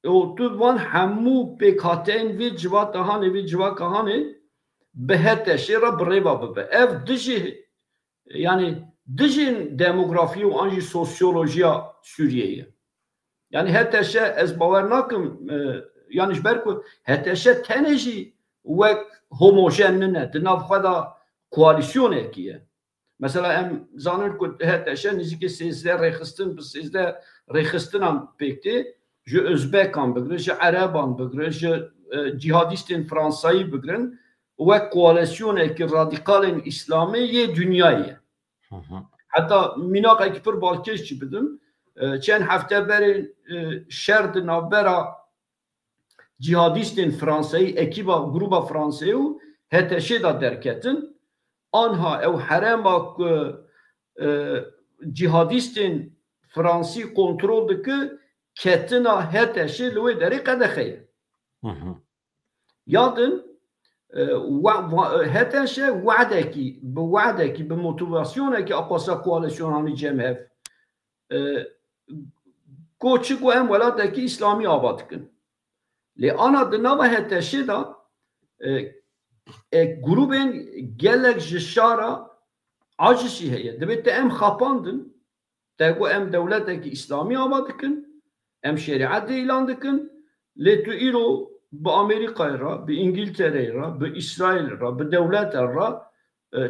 û tu van hemû pêkhateyên vê civaka hanê bi Heteşê re bi rêva bibe. Ev dijî yani dijîn demografî û an jî sosyolojiya Sûriyeyê. Yani Heteşê ez bawer nakim yani ji ber ku Heteşê tenê jî wek homojen nine di nav xwe da koalîsyonekî ye. Mesela em zanin ku Heteşê nîzîkî 13 rêxistin bi 13 rêxistinan pêktê ji Özbekan bigirin, ji Ereban bigirin, ji cihadîstên Fransayî bigirin wek koalîsyonekî radikalên İslamî yê dünyayê ye. Heta mînaqekî pir balkêş jî bidim. Çend hefte berê şer di navbera cihadîstên Fransayî ekîba gruba Fransayî û Heteşê da derketin آنها او حرما که جهادیستین فرانسی کنترل دکه کتنا هتشی لوی داری قدخه یادن هتشه وعده کی به موتیواسیونه که اقاسا کوالسیون همی جمعه کوچی کو هم ولاده کی اسلامی آباد کن لی آنا دناوه هتشه دا گروبین گلک جشارا عاجزی هیه دبیت ام خاپاندن تاگو ام دولته کی اسلامی آباد کن ام شریعت اعلان دکن لی تو ایرو به امریکا را به انگلتره را به اسرائیل را به دولت را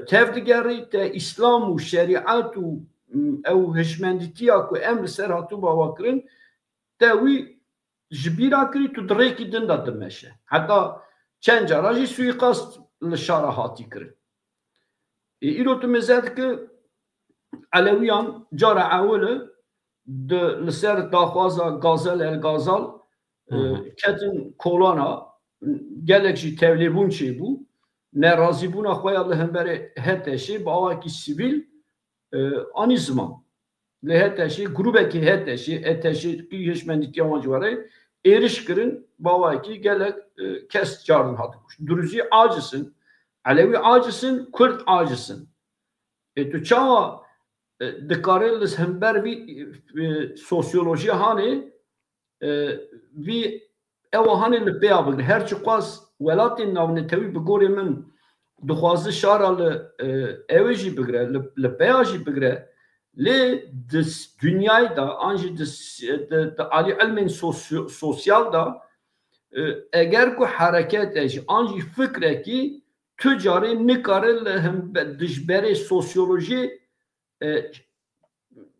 تفدگری تا اسلام و شریعت و او هشمندیتیا که ام سر هاتو باوا کرن تاوی جبیرا کری تو دریکی دنده دمشه حتی چند جاراجی سویقاست لشاره هاتی کرن ایرو تو مزد که علویان جارا اوله لسر داخوازا گازل الگازال کتن کولانا gelek jî tevlîbûn çêbû nerazîbûna xwe ya li hemberê HTŞ bi awakî sivîl anî ziman li HTŞ grûbekî HTŞ ETŞ hişmendîtiya wan ciwarê êriş kirin bi awakî gelek kes carin hatî kuştin Duruzî acizsin Elewî acizsin Kurd acizsin tu çawa dikarê li hember vî sosyolojiya hanê vî ewa hanê li pêya bigire her çi qas welatên navnetewî bi gorê min dixwaze şara li ew jî bigire li pêya jî bigire lê di dünyayê da an jî di alî ilmên sosyal da eger ku herekete jî an jî fikrekî tu carê nikare li dijberê sosyolojî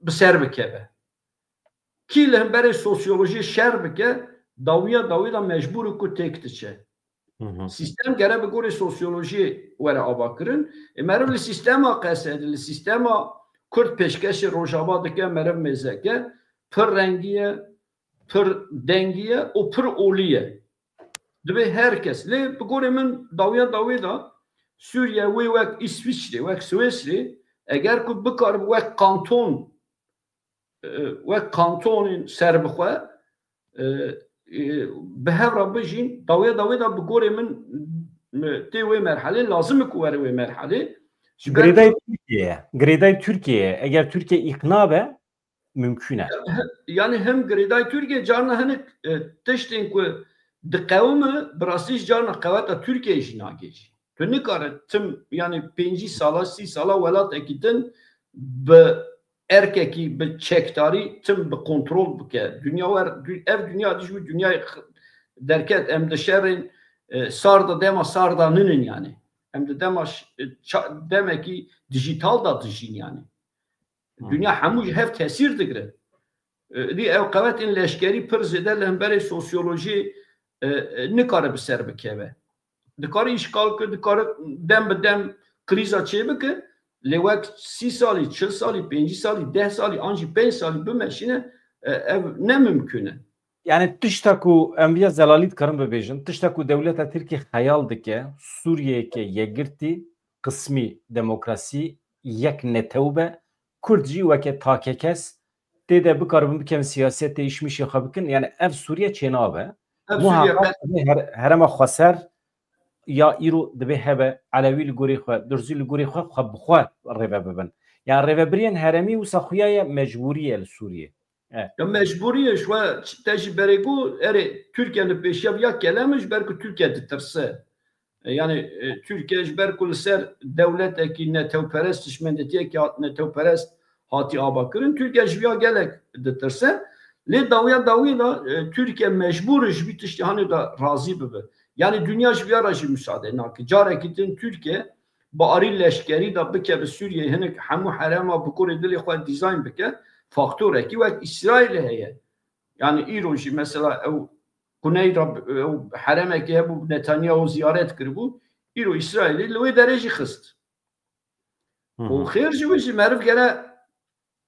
bi ser bikeve kî li hemberê sosyolojî şer bike dawiya da mecbur ku tek diçe. Sistem gere bi gorê sosyolojî were ava kirin. Meriv li sistema qesedin, li sistema Kurd pêşkeşê Rojava dike meriv mêzeke pir rengiye, pir dengiye û pir olîye. Dibe herkes. Lê bi gorê min dawiya da Sûriye wê wek İsviçre, wek Swêsrê eger ku bikarib wek kantonên serbixwe bi hevra bijîn dawiya da bi gorê min tê wê merhelê lazim ku were wê merhelê Girêdayê Türkiye eger Türkiye ikna be mümkün e. Yani hem girêdayê Türkiye carna hinek tiştên ku diqewime bi rastî ji carna qeweta Türkiye jî nagêjî. Tu nikare tim yani 5 sala 6 sala welatekî din bi erkekî bi çekdarî tim bi kontrol bike. Ev dünya dijî dünyayê derket em di şerên sarda dema sarda ninin yani. Em di dema demekî dijital da dijîn yani. Dünya hemû jî hev tesîr digire. Dî ew qewetên leşkerî pir zêde li hemberê sosyolojî nikare bi ser bikeve. Dikare îşgal kir, dikare dem bi dem krîza çê bike lê wek 30 salî, 40 salî, 5 salî, 10 salî an jî 5 salî bimeşîne ev ne mümkün e. Yani tişta ku em viya zelalît karin bibêjin, tişta ku dewleta Tirkiye xeyal dike Sûriyeyeke yekgirtî qismî demokrasî yek netewbe Kurd jî weke takekes tê de bikaribin bikin siyasetê îşmişê xwe bikin yani ev Sûriye çênabe herema xweser ya îro dibe hebe Elewî li gorî xwe Durzî li gorî xwe xwe bixwe rêve bibin. Yani rêvebiriyên heremî wisa xuya ye mecbûrî ye li Sûriye. Ya mecburiye şu tecrübe bu Türkiye'nin peşiya ya gelemiş belki Türkiye ditirse. Yani Türkiye belki ser devleteki netevperest işmendetiye ki netevperest hati abakırın Türkiye ya gelek ditirse le dawiya da Türkiye mecbur iş bitişti hani da razı bibe. Yani dünya şviya rajı müsaade nakı. Carekitin Türkiye bari leşkeri da bike Suriye henek hamu harama bu kore dili xwe dizayn bike faktör ki ve İsrail heye. Yani İroji mesela o Güney haremeki bu Netanyahu ziyaret kırı bu. İro İsrail'i loy derece xist. O xeyirci ve ji merv gene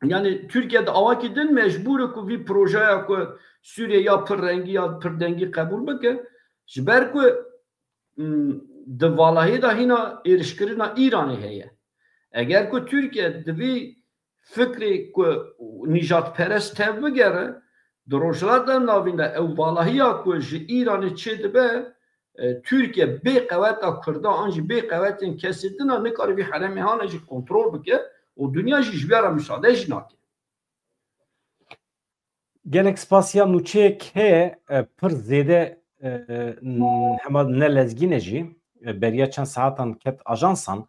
yani Türkiye'de avakidin mecbur ku bir projeye ku Suriye ya pir rengi ya pir dengi kabul bike. Ji ber ku دوالاهی دا هینا ایرشکرنا ایرانی هیه اگر که ترکیه دوی فکری که نجات پرست تب بگره دروشلات دا ناوین دا او والاهی ها که جی ایرانی چه دبه ترکیه بی قوت دا کرده آنجی بی قوت این کسی دنا نکاری بی حرمی هانه جی کنترول بکه و دنیا جی جبیاره مساعده جی ناکه gelek spasya nûçeyek heye pir zêde hema nelezgîne jî beriya çend saatan ket ajansan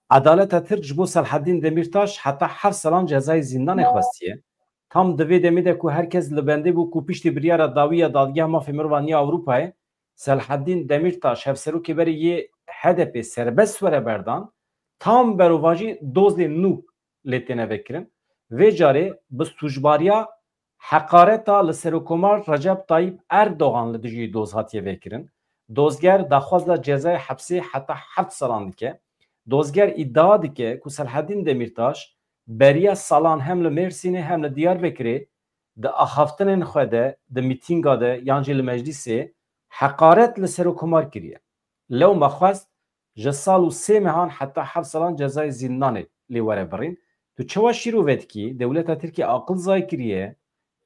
Adaleta Tirk ji bo Selaheddîn Demirtaş heta 7 salan cezayê zîndanê xwestiye. Tam divê demê de ku herkes li bendê bû ku piştî biryara dawiya dadgeha mafê Mirvanî Avrupayê Selaheddîn Demirtaş hevserokê berê yê HDP serbest were berdan tam berovajî dozê nû lê têne vekirin. Vê carê bi sûcbariya heqareta li Serokkomar Recep Tayyip Erdogan li dijî doz hatiye vekirin. Dozger daxwaza cezayê hepsê heta 7 salan dike. Dozger iddia dike ku Selaheddîn Demirtaş beriya salan hem li Mêrsînê hem li Diyarbekirê di axaftinên xwe de di mîtînga de yan jî li meclîsê heqaret li Serokkomar kiriye. Lewma xwest ji sal û sê mehan heta 7 salan cezayê zîndanê lê were birîn. Tu çawa şîrove dikî dewleta Tirkiye aqil zay kiriye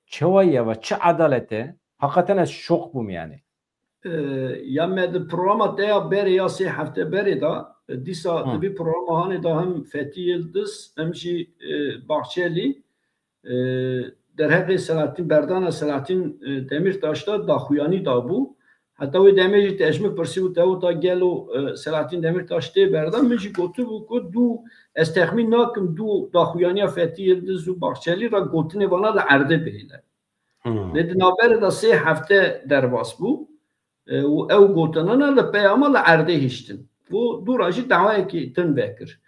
çawa ye ve çi adalete hakikaten ez şok bûm yani. Ya me di programa te ya berê ya sê hefte berê da dîsa di programa hanê da hem Fethî Yıldız hem jî Bahçeli derheqê Selahattin berdana Selahattin Demirtaş da daxuyanî dabû. Heta wê demê jî tejmik pirsî û tewta gelo Selahattin Demirtaş tê berdan min jî gotibû ku dû ez texmîn nakim dû daxuyaniya Fethî Yıldız û Bahçeli ra gotinê vana li erdê bihêle. Lê di navberê da sê hefte derbas bû û ew gotinana li peyama li erdê hiştin. Bu dûra jî dawayekî tin vekir.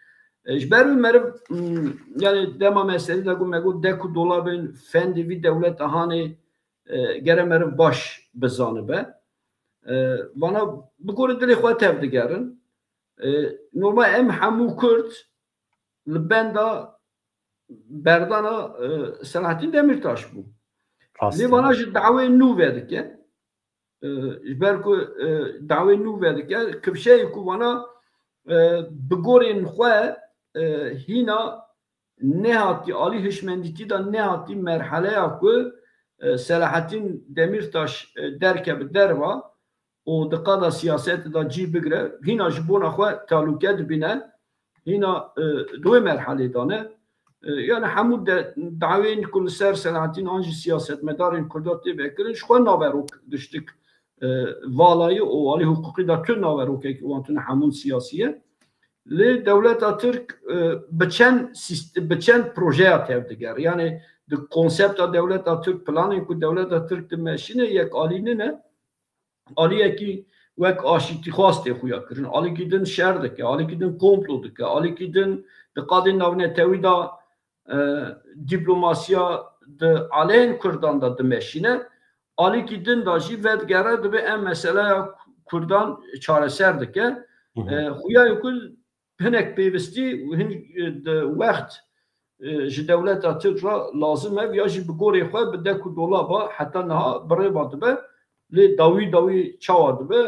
Ji ber wî meriv yani dema meselê de me got dek û dolabên fendê vî dewleta hanê gere meriv baş bizanibe. Vana bi gorî dilê xwe tev digerin. Normal em hemû Kurd li benda berdana Selahattin Demirtaş bû. Lê vana ji dawê nû vedike. Ji ber ku dawê nû vedike kivşeyê ku vana bi gorên xwe hîna nehatî alî hişmendîtî da nehatî merheleya ku Selahattin Demirtaş derkeve derva û di qada siyasetê da cî bigire hîna ji bona xwe talûke dibîne hîna di wê merhelê de ne yani hemû dawên ku li ser Selahattin an jî siyasetmedarên Kurda tê vekirin ji xwe naverok diştik valayî û alî hukukî da tu naverokekî wan tune hemûn siyasî li dewleta Tirk bi çend projeya tev diger yani di konsepta dewleta Tirk planên ku dewleta Tirk dimeşîne yek alî ne aliyekî wek aşîtî xwastê xuya kirin alîkî din şer dike alîkî din komplo dike alîkî din di qadên navnetewî da dîplomasiya di aleyhên Kurdan da dimeşîne alîkî din da jî vedgere dibe em meseleya Kurdan çareser dike xuya ku hinek pêwistî hin di wext ji dewleta Tirk ra lazim ev ya jî bi gorê xwe bi dek û dolaba heta niha birêva dibe lê dawî çawa dibe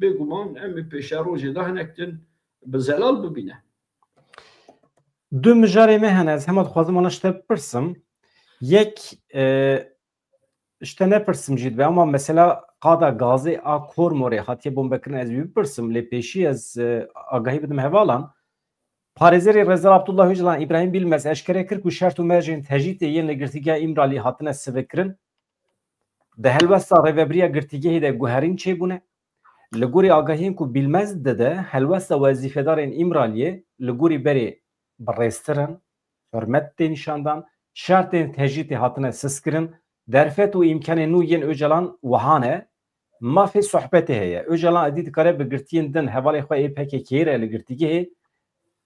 bêguman em ê pêşa rojê de hinek din bi zelal bibîne. Du mijarê me hene ez hema dixwazim wana ji te bipirsim. Yek ji te nepirsim jî dibe ama mesela qada gazê a Kormorê hatiye bombekirin ez bipirsim lê pêşî ez agahî bidim hevalan Parêzerê Reza Abdullah Öcalan İbrahim Bilmez eşkere kir ku şert û mercên tecîtê yên li girtîgeha İmralî hatine sivekirin di helwesta rêveberiya girtîgehê de guherîn çêbûne li gorî agahiyên ku Bilmez dide helwesta wezîfedarên İmraliyê li gorî berê birrêztirin hürmet tê nîşandan şertên tecîtê hatine siskirin derfet û îmkanên nû yên Öcalan wihan e mafê sohbetê heye Öcalan edî dikare bi girtiyên din hevalê xwe ê PKK'yê re li girtîgehê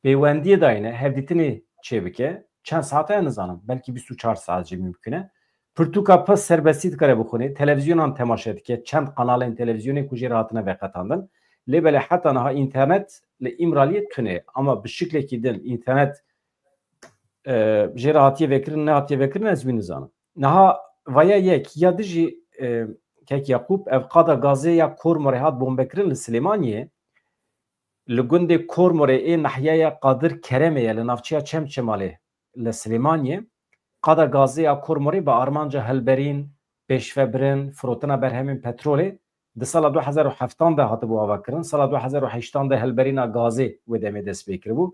peywendiyê dayine hevdîtinê çêbike çend saate nizanim belkî 24 saat jî mümkün e pirtûka pes serbestî dikare bixwîne televîzyonan temaşe dike çend kanalên televîzyonê ku jê re hatine veqetandin lê belê heta niha înternet li İmraliyê tune ama bi şiklekî din înternet jê re hatiye vekirin ne hatiye vekirin ez wî nizanim. Niha vaya yek ya dijî kek Yaqûb ev qada gazê ya Kormorê hat bombekirin li Silêmaniyê لگند کورموره این نحیه قادر کرمیه لنافچیا چمچماله لسلیمانیه قادر گازی کورموری با آرمانجا هلبرین پیشفبرین فروتنا برهمین پترولی ده سال 2007 ده هات بو آوا کرن سال 2008 ده هلبرینا گازی و دمی دست بکر بو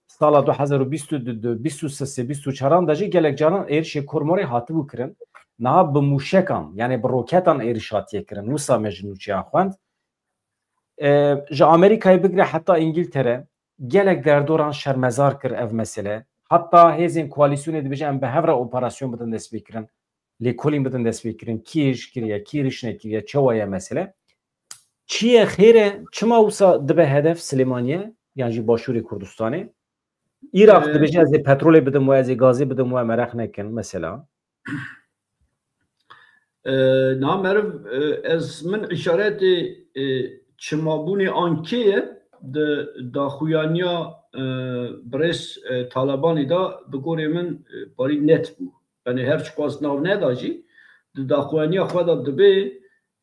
سال 2022 23 24 ده جی گلک جانان ایرش کورموری هات بو کرن نه به موشکان یعنی به روکتان ایرشاتیه کرن نوسا مجنوچیان خواند جا امریکای بگره حتی انگلتره گلک در دوران شرمزار کر اف مسئله حتی هزین کوالیسیون دی بجن به هفره اپراسیون بدن دست بکرن لیکولین بدن دست بکرن کیش کریه کیرش نکریه چوایه مسئله چیه خیره چما اوسا دبه هدف سلیمانیه یعنی باشوری کردستانی ایراق دی بجن از پترول بدن و از گازی بدن و مرخ نکن مثلا نامرف از من اشارت چمابونی آنکیه دا خویانیا برس طالبانی دا بگوری من باری نت بو یعنی هرچ قاس ناو نداجی دا خویانیا خوادا دبی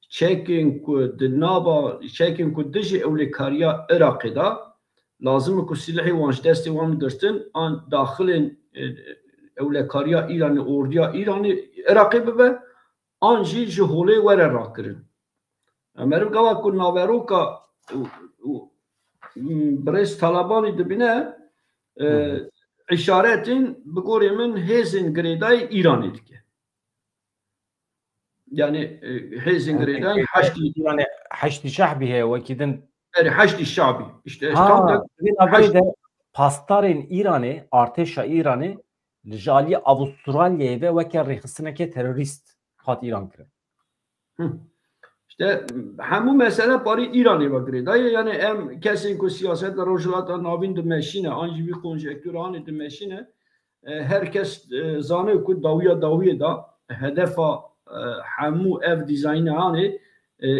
چکین که دنابا چکین که دجی اولی کاریا عراقی دا لازم که سلاحی وانش دستی وان گرتن آن داخل اولی کاریا ایرانی اوردیا ایرانی عراقی ببه آنجی جهوله وره را کرن مرف گوا که ناورو که برس طالبانی دبینه اشارتین بگوری من هزین گریدای ایرانی دیگه یعنی هزین گریدای حشتی شعبیه وکیدن حشتی شعبی işte پاسدارین ایرانی ارتشا ایرانی لجالی آوسترالیه و وکی ریخستنه که تروریست هات ایران کرد işte همون مسئله پاری ایرانی بگیرید یعنی ام کسی که سیاست روجلات ناوین دمشینه آنجی بی کنجکتورانی دمشینه هر کس زانه که داویه دا هدف همو اف دیزاین هانی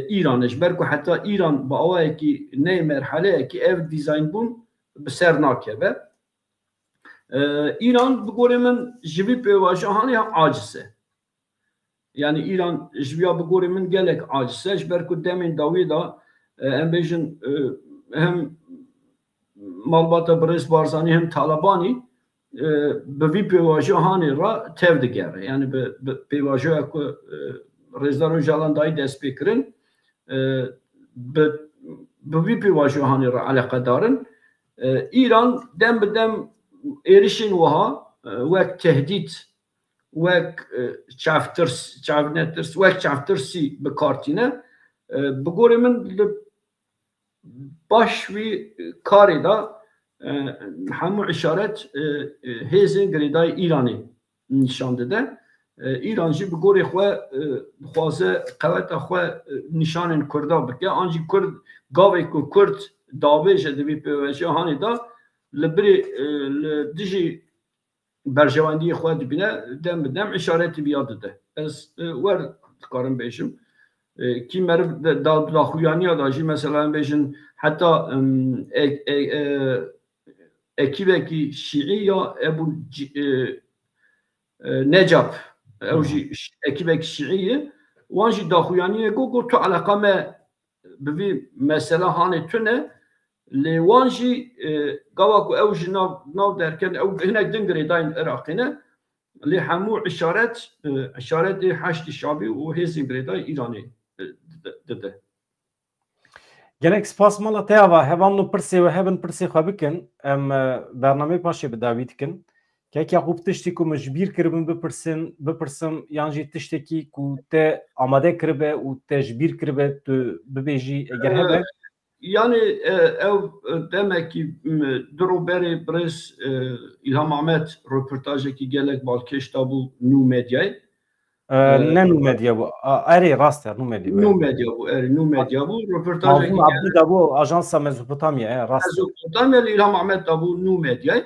ایرانش برکو حتی ایران با اوه که نه مرحله که اف دیزاین بون بسر ناکبه ایران بگوره من جوی پیواشه هانی هم عاجزه yani İran jviya bigori min gelek acizse berku demin dawi da em bejin hem malbata Brez Barzani hem Talabani bi vî pêvajoya hanê ra tev digere yani bi pêvajoya ku Rêzdar Öcalan dayî dest pê kirin bi vî pêvajoya hanê ra eleqedarin İran dem bi dem êrişên wiha wek tehdît وک چافترسی بکارتینه بگوری من باش وی کاری دا همو اشارت هیزین گریدای ایرانی نشان داده ایران جی بگوری خواه قوت خواه نشان کرده بکه آنجی کرد گاوی که کرد داویش دوی پیوشی هانی دا لبری دیجی برجواندی خود بینه دم بدم اشارتی بیاد ده از ور کارم بیشم کی مرد دا خویانی داشی مثلا بیشن حتی اکیبه کی شیعی یا ابو نجاب اوجی اکیبه کی شیعی وانجی دا خویانی گو تو علاقه ما بوی مثلا هانی تونه لیوانجی گاواکو اوج ناو درکن او هناك دنگری داین عراقینه لی همو اشارت حشد شعبی و هزین گریدای ایرانی دده گلک سپاس مالا تیاوا هوان نو پرسی و هبن پرسی خواه بکن ام برنامه پاشه بداوید کن که اکی خوب تشتی که مجبیر کربن بپرسم یعنی تشتی که ته آماده کربه و تجبیر کربه تو ببیجی اگر هبه yani ev demek ki droberi Brez İlham Ahmet röportajı ki gelek balkeş da bu nu medyayı ne nu medya bu eri rast nu medya nu medya bu röportajı ki gelek da bu ajansa Mezopotamya rast Mezopotamya İlham Ahmet da bu nu medyayı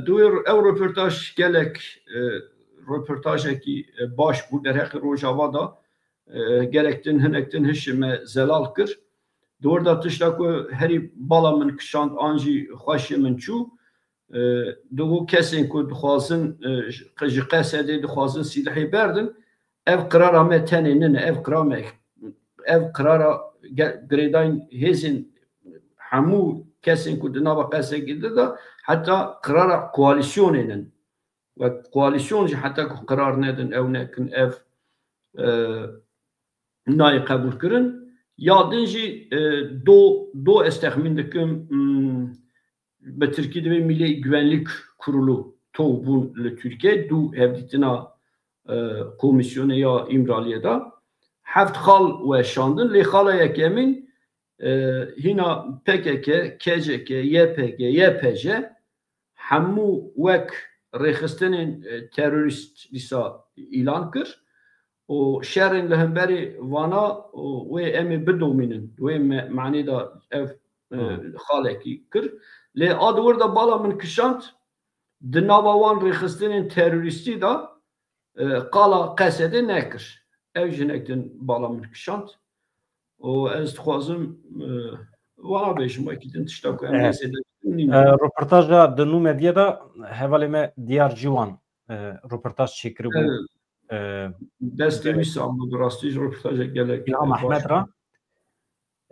duyur ev röportaj gelek röportajı ki baş bu derhek Rojava'da gerektin hinektin hişime zelal kır Doğruda tışla ku heri bala min kişand anji xweşê min çû du kesên ku dixwazin ji qesedê dixwazin silahê berdin ev qirara me tenê nine ev qirara girêdayên hêzên همو کسی که دنبال قصه گیده دا حتی قرار کوalisyون ایدن و کوalisyون جی حتی که قرار ندن او نکن اف نای قبول کرن یادن جی دو استخمین دکم به ترکیه دوی ملی güvenlik kurulu توبون لترکیه دو هفدیتنا komisyonu ya İmraliye da heft xal ve şandın li xala yekemin hina PKK, KCK, YPG, YPJ hemû wek rêxistinin terörist dîsa îlan kir û şerên li hemberî vana wê em ê bidomînin wê manî da ev xalekî kir lê ad wir da bala min kişand di nava wan rêxistinên terörîstî da qala qesedê nekir ev jinektin bala min kişand û ez dixwazim wana bêjim wekî din tişta ku em Röportaja di nû medyaya da hevalê me Diyar Ciwan röportaj çêkiribû destê wî sam bi rastî ji röportaja gelek İlham Ahmed ra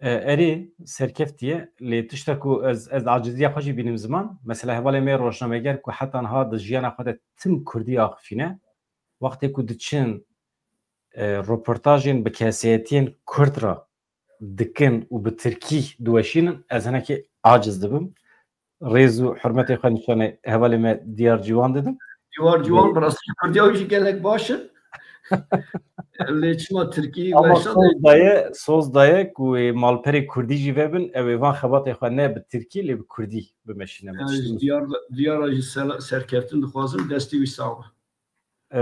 erê serkeftiye lê tişta ku ez aciziya xwe jî bînim ziman mesela hevalê me rojnameger ku heta niha di jiyana xwe de tim Kurdî axivîne wextê ku diçin röportajên bi kesiyetiyên Kurd ra dikin û bi Tirkî diweşînin ez hinekî aciz dibim rêz û hurmetê xwe nîşanê hevalê me Diyar Ciwan didim Diyar Ciwan bi rastî Kurdiya jî gelek baş in lê çima Tirkî ama soz daye ku malperê Kurdî jî vebin ew ê van xebatê xwe ne bi Tirkî lê bi Kurdî bimeşîne Diyara jî serkeftin dixwazim destê wî sawa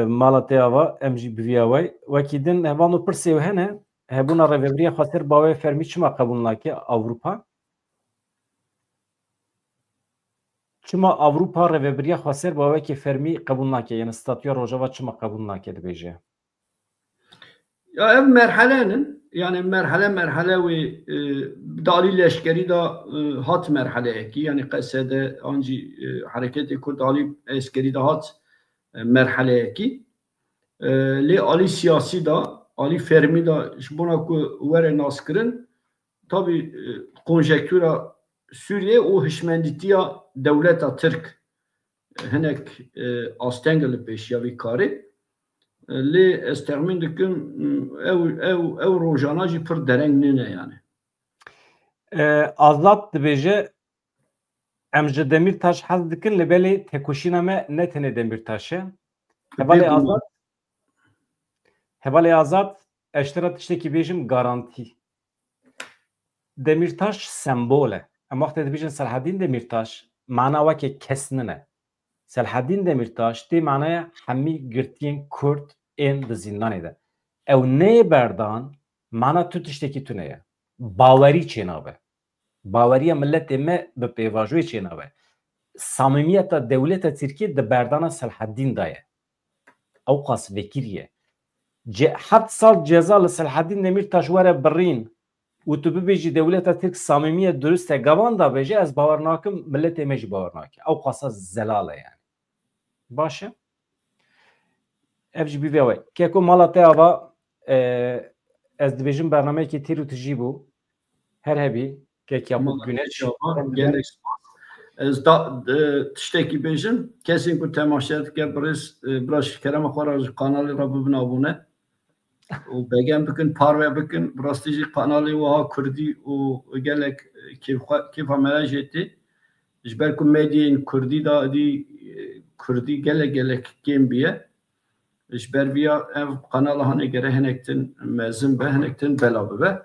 mala te ava em jî bivîya we wekî din hevan û pirsê hene hebûna rêveberiya xwetir bawê fermî çima qebûl nake Awropa çima Awropa rêveberiya xweser bawekî fermî qebûl nake yani statûya Rojava çima qebûl nake dibêje ya ev merhelenin yani merhele wê dalî leşkerî da hat merheleyekî yani qesede ancî hereketê Kurd alî eskerî da hat merheleyekî lê alî siyasî da alî fermî da ji bona ku were naskirin tabii konjektûra Sûriye û hişmendîtiya dewleta Tirk hinek astengel li pêşiya vî karê lê ez texmîn dikim ew rojana jî pir dereng nîne yani Azad dibêje em ji Demirtaş hez dikin li belê tekoşîna me ne tenê Demirtaş e hevalê Azad eştera tiştekî bêjim garantî Demirtaş sembol e em wextê dibêjin Selaheddîn Demirtaş mana wekê kes nine Selaheddîn Demirtaş tê manaya hemî girtiyên Kurd ên di zindanê de ew nê berdan mana tu tiştekî tune ye bawerî çênabe baweriya milletê me bi pêvajoyê çênabe samimiyeta dewleta Tirkiye di berdana Selaheddîn da ye ew qas vekiriye heft sal ceza li Selaheddîn Demirtaş were birîn û tu bibêjî dewleta Tirk samimiyet durist e gavan da bêje ez bawer nakim milletê me jî bawer nake ew qasa zelal e yani baş e ev jî bîvê we keko mala te ava ez dibêjim bernameyekê têr û tijî bû her hebî kek Yakup Güneş ez da tiştekî bêjim kesên ku temaşe dike biraz kerema xwe ra ji kanalê ra bibin abûne û begem bikin parve bikin bi rastî jî kanalê wiha Kurdî û gelek kêfa me jêtî ji ber ku medyayên Kurdî da idî Kurdî gelek kêm biye ji ber vîya ev kanala hanegere hinek tin mezin be hinek tin bela bibe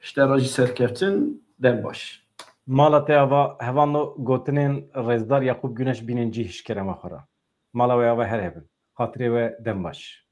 îştera jî serkeftin dem baş mala te ava hevano gotinên Rêzdar Yakup Güneş bînin cî hişkerema xwe ra mala we ava her hebin xatirê we dem baş